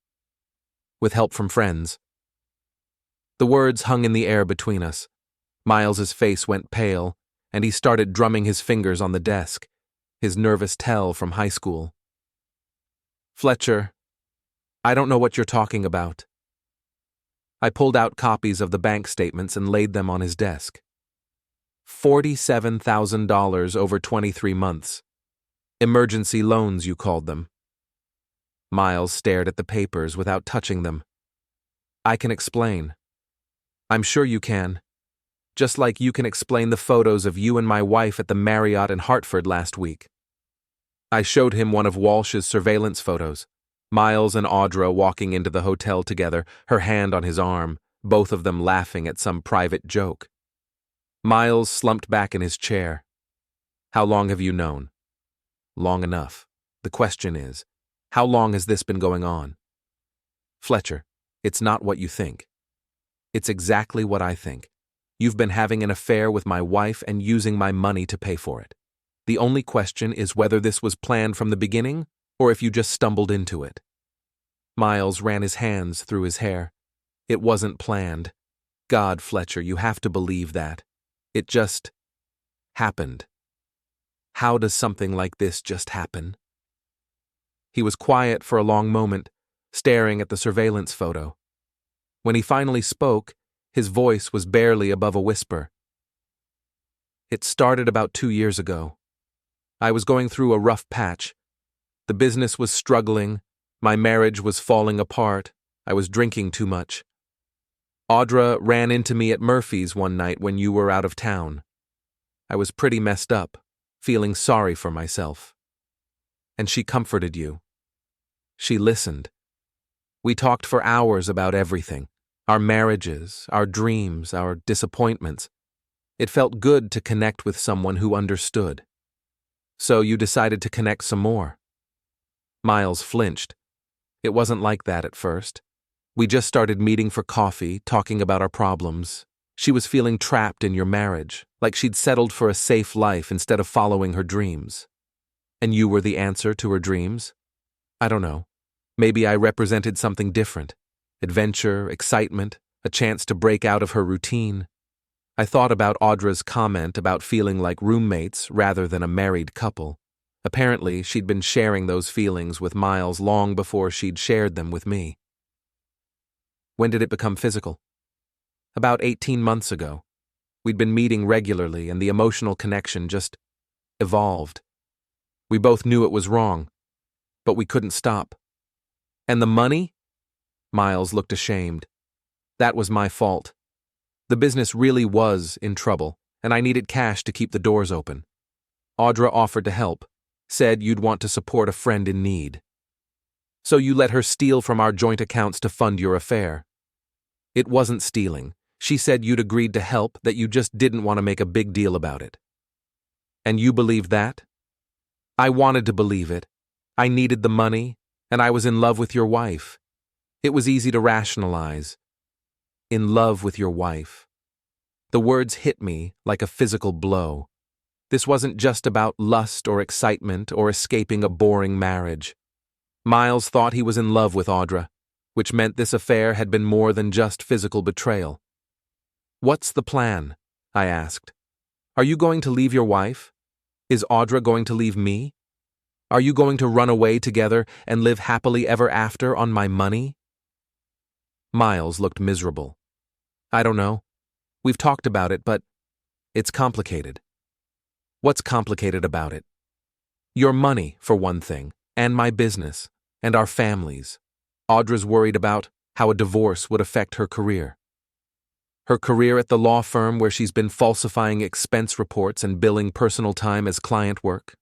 With help from friends." The words hung in the air between us. Miles's face went pale, and he started drumming his fingers on the desk, his nervous tell from high school. Fletcher, I don't know what you're talking about. I pulled out copies of the bank statements and laid them on his desk. $47,000 over 23 months. Emergency loans, you called them. Miles stared at the papers without touching them. I can explain. I'm sure you can. Just like you can explain the photos of you and my wife at the Marriott in Hartford last week. I showed him one of Walsh's surveillance photos. Miles and Audra walking into the hotel together, her hand on his arm, both of them laughing at some private joke. Miles slumped back in his chair. How long have you known? Long enough. The question is, how long has this been going on? Fletcher, it's not what you think. It's exactly what I think. You've been having an affair with my wife and using my money to pay for it. The only question is whether this was planned from the beginning or if you just stumbled into it. Miles ran his hands through his hair. It wasn't planned. God, Fletcher, you have to believe that. It just happened. How does something like this just happen? He was quiet for a long moment, staring at the surveillance photo. When he finally spoke, his voice was barely above a whisper. It started about 2 years ago. I was going through a rough patch. The business was struggling, my marriage was falling apart, I was drinking too much. Audra ran into me at Murphy's one night when you were out of town. I was pretty messed up, feeling sorry for myself. And she comforted you. She listened. We talked for hours about everything, our marriages, our dreams, our disappointments. It felt good to connect with someone who understood. So you decided to connect some more. Miles flinched. It wasn't like that at first. We just started meeting for coffee, talking about our problems. She was feeling trapped in your marriage, like she'd settled for a safe life instead of following her dreams. And you were the answer to her dreams? I don't know. Maybe I represented something different. Adventure, excitement, a chance to break out of her routine. I thought about Audra's comment about feeling like roommates rather than a married couple. Apparently, she'd been sharing those feelings with Miles long before she'd shared them with me. When did it become physical? About 18 months ago. We'd been meeting regularly and the emotional connection just evolved. We both knew it was wrong, but we couldn't stop. And the money? Miles looked ashamed. That was my fault. The business really was in trouble, and I needed cash to keep the doors open. Audra offered to help, said you'd want to support a friend in need. So you let her steal from our joint accounts to fund your affair. It wasn't stealing. She said you'd agreed to help, that you just didn't want to make a big deal about it. And you believed that? I wanted to believe it. I needed the money, and I was in love with your wife. It was easy to rationalize. In love with your wife. The words hit me like a physical blow. This wasn't just about lust or excitement or escaping a boring marriage. Miles thought he was in love with Audra, which meant this affair had been more than just physical betrayal. What's the plan? I asked. Are you going to leave your wife? Is Audra going to leave me? Are you going to run away together and live happily ever after on my money? Miles looked miserable. I don't know. We've talked about it, but it's complicated. What's complicated about it? Your money, for one thing, and my business, and our families. Audra's worried about how a divorce would affect her career. Her career at the law firm where she's been falsifying expense reports and billing personal time as client work.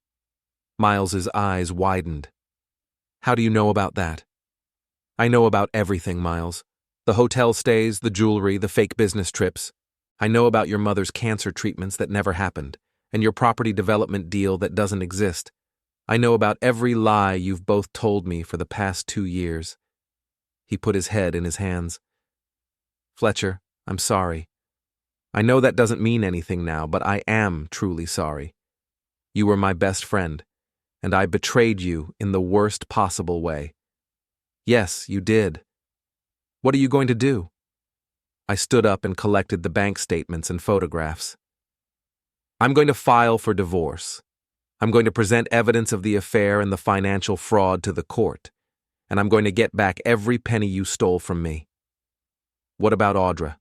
Miles's eyes widened. How do you know about that? I know about everything, Miles. The hotel stays, the jewelry, the fake business trips. I know about your mother's cancer treatments that never happened, and your property development deal that doesn't exist. I know about every lie you've both told me for the past 2 years. He put his head in his hands. Fletcher, I'm sorry. I know that doesn't mean anything now, but I am truly sorry. You were my best friend, and I betrayed you in the worst possible way. Yes, you did. What are you going to do? I stood up and collected the bank statements and photographs. I'm going to file for divorce. I'm going to present evidence of the affair and the financial fraud to the court, and I'm going to get back every penny you stole from me. What about Audra?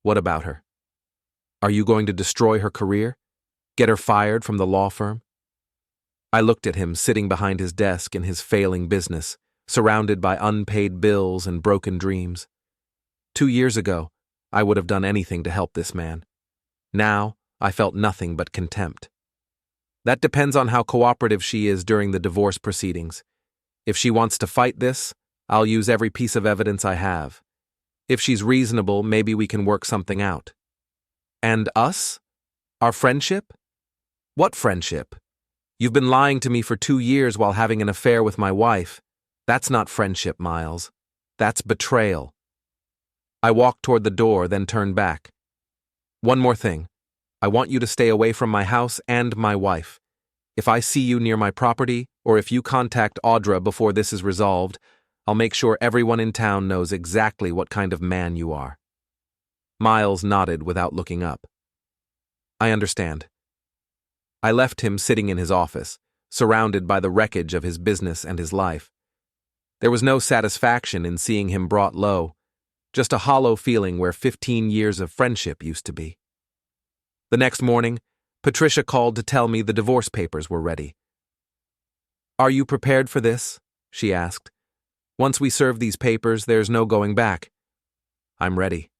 What about her? Are you going to destroy her career? Get her fired from the law firm? I looked at him sitting behind his desk in his failing business, surrounded by unpaid bills and broken dreams. 2 years ago, I would have done anything to help this man. Now, I felt nothing but contempt. That depends on how cooperative she is during the divorce proceedings. If she wants to fight this, I'll use every piece of evidence I have. If she's reasonable, maybe we can work something out. And us? Our friendship? What friendship? You've been lying to me for 2 years while having an affair with my wife. That's not friendship, Miles. That's betrayal. I walked toward the door, then turned back. One more thing. I want you to stay away from my house and my wife. If I see you near my property, or if you contact Audra before this is resolved, I'll make sure everyone in town knows exactly what kind of man you are. Miles nodded without looking up. I understand. I left him sitting in his office, surrounded by the wreckage of his business and his life. There was no satisfaction in seeing him brought low, just a hollow feeling where 15 years of friendship used to be. The next morning, Patricia called to tell me the divorce papers were ready. "Are you prepared for this?" she asked. "Once we serve these papers, there's no going back." "I'm ready."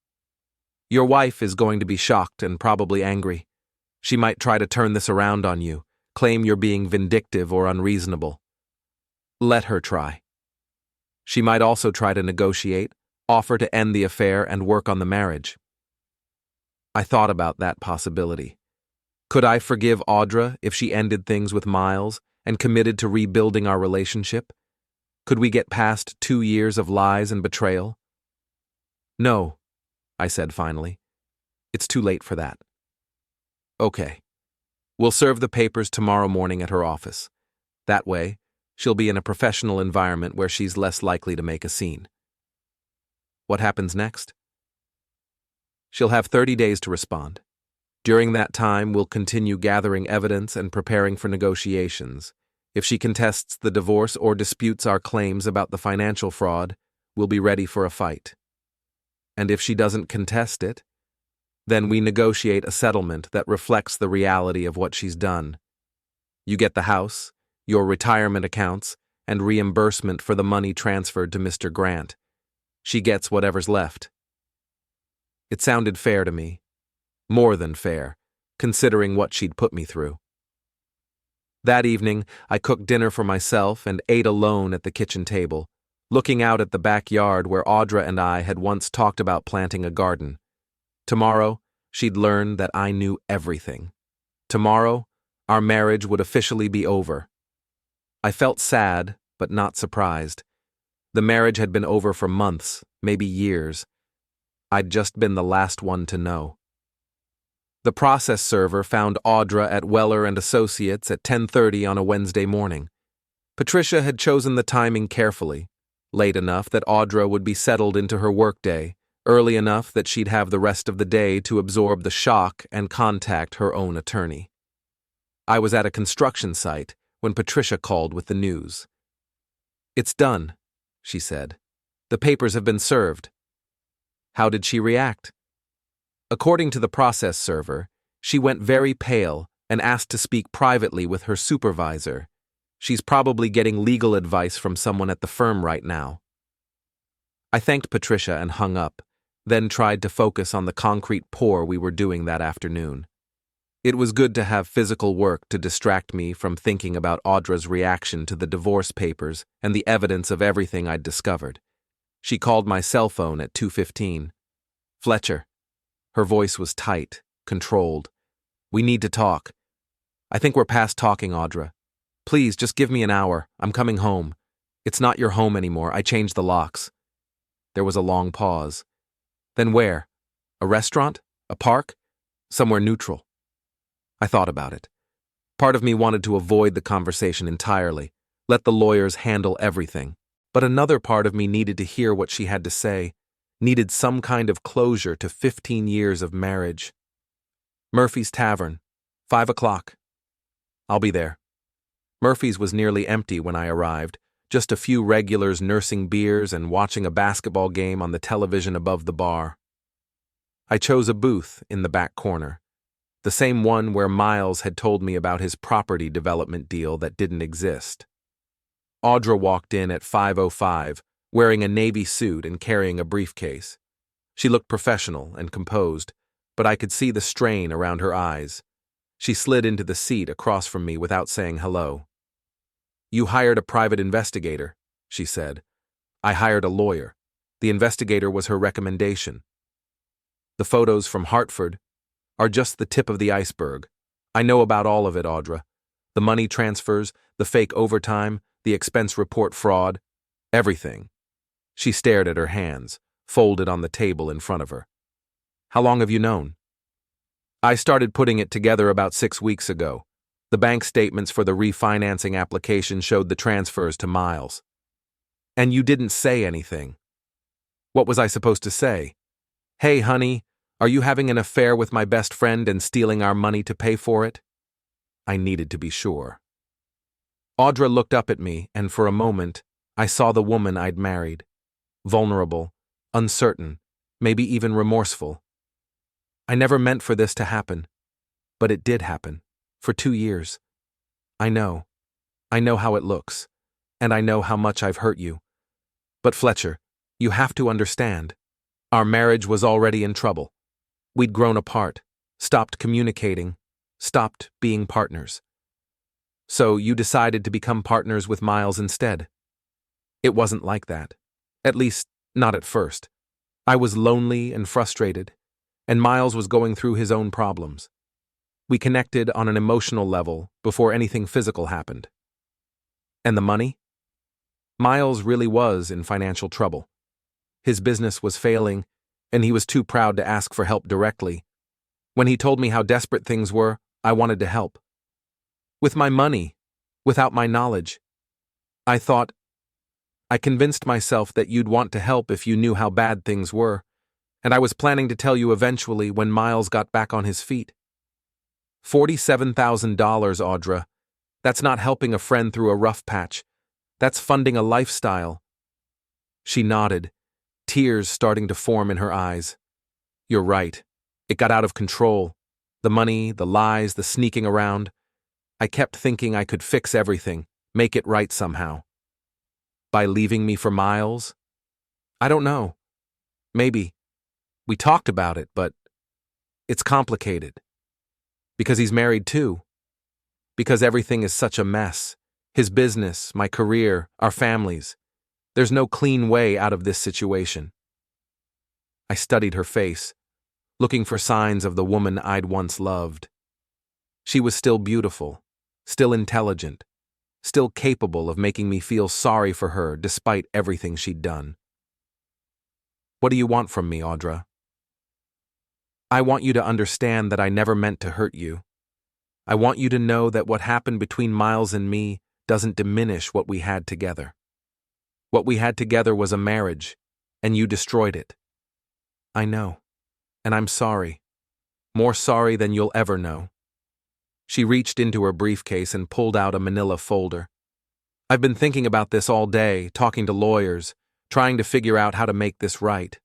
"Your wife is going to be shocked and probably angry. She might try to turn this around on you, claim you're being vindictive or unreasonable. Let her try. She might also try to negotiate, offer to end the affair and work on the marriage." I thought about that possibility. Could I forgive Audra if she ended things with Miles and committed to rebuilding our relationship? Could we get past 2 years of lies and betrayal? "No," I said finally. "It's too late for that." "Okay. We'll serve the papers tomorrow morning at her office. That way, she'll be in a professional environment where she's less likely to make a scene." What happens next? She'll have 30 days to respond. During that time, we'll continue gathering evidence and preparing for negotiations. If she contests the divorce or disputes our claims about the financial fraud, we'll be ready for a fight. And if she doesn't contest it, then we negotiate a settlement that reflects the reality of what she's done. You get the house, your retirement accounts, and reimbursement for the money transferred to Mr. Grant. She gets whatever's left. It sounded fair to me. More than fair, considering what she'd put me through. That evening, I cooked dinner for myself and ate alone at the kitchen table, looking out at the backyard where Audra and I had once talked about planting a garden. Tomorrow, she'd learn that I knew everything. Tomorrow, our marriage would officially be over. I felt sad, but not surprised. The marriage had been over for months, maybe years. I'd just been the last one to know. The process server found Audra at Weller and Associates at 10:30 on a Wednesday morning. Patricia had chosen the timing carefully, late enough that Audra would be settled into her workday, early enough that she'd have the rest of the day to absorb the shock and contact her own attorney. I was at a construction site when Patricia called with the news. "It's done," she said. "The papers have been served." How did she react? According to the process server, she went very pale and asked to speak privately with her supervisor. She's probably getting legal advice from someone at the firm right now. I thanked Patricia and hung up, then tried to focus on the concrete pour we were doing that afternoon. It was good to have physical work to distract me from thinking about Audra's reaction to the divorce papers and the evidence of everything I'd discovered. She called my cell phone at 2:15. "Fletcher." Her voice was tight, controlled. "We need to talk." "I think we're past talking, Audra. Please, just give me an hour. I'm coming home. It's not your home anymore. I changed the locks." There was a long pause. "Then where? A restaurant? A park? Somewhere neutral?" I thought about it. Part of me wanted to avoid the conversation entirely, let the lawyers handle everything. But another part of me needed to hear what she had to say, needed some kind of closure to 15 years of marriage. "Murphy's Tavern," 5 o'clock. I'll be there. Murphy's was nearly empty when I arrived, just a few regulars nursing beers and watching a basketball game on the television above the bar. I chose a booth in the back corner, the same one where Miles had told me about his property development deal that didn't exist. Audra walked in at 5:05, wearing a navy suit and carrying a briefcase. She looked professional and composed, but I could see the strain around her eyes. She slid into the seat across from me without saying hello. "You hired a private investigator," she said. "I hired a lawyer. The investigator was her recommendation. The photos from Hartford are just the tip of the iceberg. I know about all of it, Audra. The money transfers, the fake overtime, the expense report fraud, everything." She stared at her hands, folded on the table in front of her. "How long have you known?" "I started putting it together about 6 weeks ago. The bank statements for the refinancing application showed the transfers to Miles." "And you didn't say anything." "What was I supposed to say? Hey, honey, are you having an affair with my best friend and stealing our money to pay for it?" I needed to be sure. Audra looked up at me, and for a moment, I saw the woman I'd married. Vulnerable, uncertain, maybe even remorseful. "I never meant for this to happen, but it did happen. For 2 years. I know how it looks, and I know how much I've hurt you. But Fletcher, you have to understand. Our marriage was already in trouble. We'd grown apart, stopped communicating, stopped being partners. So you decided to become partners with Miles instead. It wasn't like that. At least, not at first. I was lonely and frustrated, and Miles was going through his own problems. We connected on an emotional level before anything physical happened. And the money? Miles really was in financial trouble. His business was failing, and he was too proud to ask for help directly. When he told me how desperate things were, I wanted to help. With my money, without my knowledge. I convinced myself that you'd want to help if you knew how bad things were, and I was planning to tell you eventually when Miles got back on his feet. $47,000, Audra. That's not helping a friend through a rough patch. That's funding a lifestyle." She nodded, tears starting to form in her eyes. "You're right. It got out of control. The money, the lies, the sneaking around. I kept thinking I could fix everything, make it right somehow. By leaving me for Miles? I don't know. Maybe. We talked about it, but it's complicated. Because he's married too. Because everything is such a mess. His business, my career, our families. There's no clean way out of this situation." I studied her face, looking for signs of the woman I'd once loved. She was still beautiful, still intelligent, still capable of making me feel sorry for her despite everything she'd done. "What do you want from me, Audra?" "I want you to understand that I never meant to hurt you. I want you to know that what happened between Miles and me doesn't diminish what we had together. What we had together was a marriage, and you destroyed it. I know, and I'm sorry. More sorry than you'll ever know." She reached into her briefcase and pulled out a manila folder. "I've been thinking about this all day, talking to lawyers, trying to figure out how to make this right."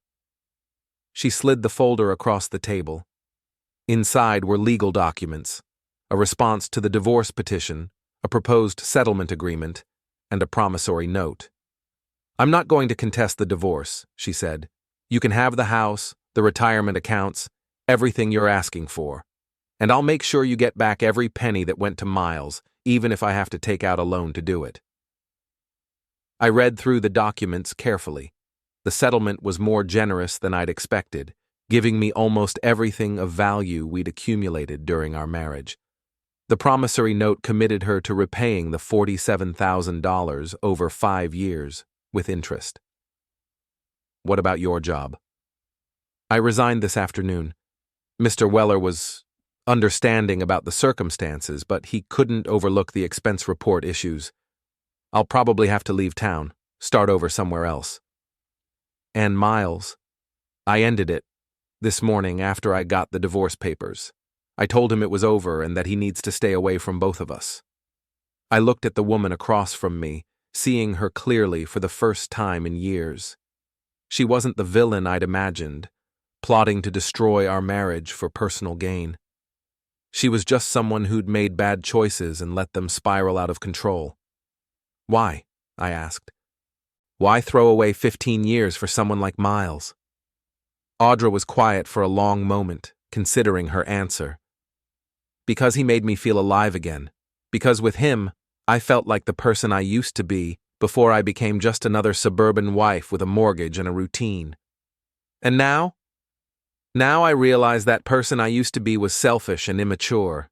She slid the folder across the table. Inside were legal documents, a response to the divorce petition, a proposed settlement agreement, and a promissory note. "I'm not going to contest the divorce," she said. "You can have the house, the retirement accounts, everything you're asking for. And I'll make sure you get back every penny that went to Miles, even if I have to take out a loan to do it." I read through the documents carefully. The settlement was more generous than I'd expected, giving me almost everything of value we'd accumulated during our marriage. The promissory note committed her to repaying the $47,000 over 5 years, with interest. "What about your job?" "I resigned this afternoon. Mr. Weller was understanding about the circumstances, but he couldn't overlook the expense report issues. I'll probably have to leave town, start over somewhere else." "And Miles?" "I ended it this morning after I got the divorce papers." I told him it was over and that he needs to stay away from both of us. I looked at the woman across from me, seeing her clearly for the first time in years. She wasn't the villain I'd imagined, plotting to destroy our marriage for personal gain. She was just someone who'd made bad choices and let them spiral out of control. Why? I asked. Why throw away 15 years for someone like Miles? Audra was quiet for a long moment, considering her answer. Because he made me feel alive again. Because with him, I felt like the person I used to be before I became just another suburban wife with a mortgage and a routine. And now? Now I realize that person I used to be was selfish and immature,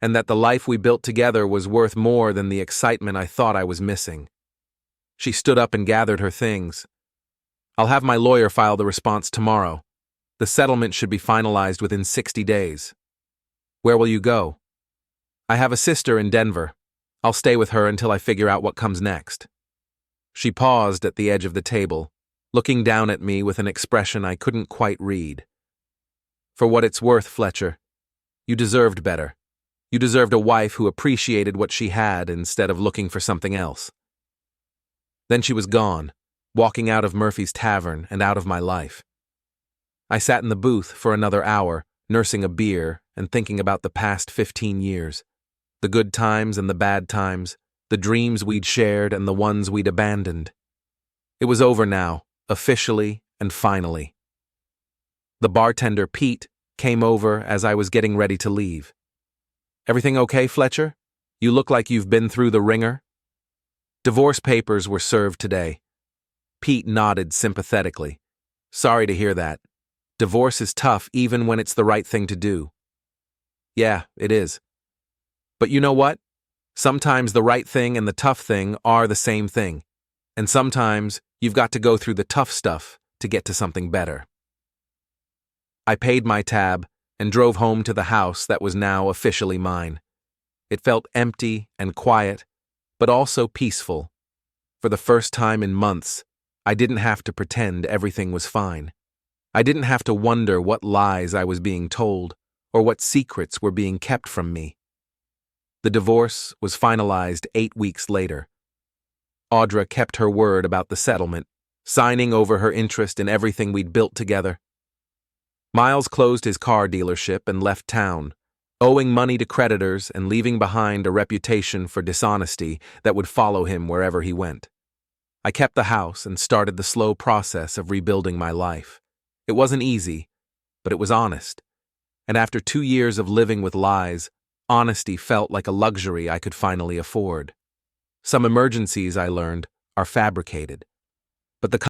and that the life we built together was worth more than the excitement I thought I was missing. She stood up and gathered her things. I'll have my lawyer file the response tomorrow. The settlement should be finalized within 60 days. Where will you go? I have a sister in Denver. I'll stay with her until I figure out what comes next. She paused at the edge of the table, looking down at me with an expression I couldn't quite read. For what it's worth, Fletcher, you deserved better. You deserved a wife who appreciated what she had instead of looking for something else. Then she was gone, walking out of Murphy's Tavern and out of my life. I sat in the booth for another hour, nursing a beer and thinking about the past 15 years. The good times and the bad times, the dreams we'd shared and the ones we'd abandoned. It was over now, officially and finally. The bartender, Pete, came over as I was getting ready to leave. Everything okay, Fletcher? You look like you've been through the ringer. Divorce papers were served today. Pete nodded sympathetically. Sorry to hear that. Divorce is tough even when it's the right thing to do. Yeah, it is. But you know what? Sometimes the right thing and the tough thing are the same thing. And sometimes you've got to go through the tough stuff to get to something better. I paid my tab and drove home to the house that was now officially mine. It felt empty and quiet, but also peaceful. For the first time in months, I didn't have to pretend everything was fine. I didn't have to wonder what lies I was being told or what secrets were being kept from me. The divorce was finalized 8 weeks later. Audra kept her word about the settlement, signing over her interest in everything we'd built together. Miles closed his car dealership and left town, owing money to creditors and leaving behind a reputation for dishonesty that would follow him wherever he went. I kept the house and started the slow process of rebuilding my life. It wasn't easy, but it was honest. And after 2 years of living with lies, honesty felt like a luxury I could finally afford. Some emergencies, I learned, are fabricated. But the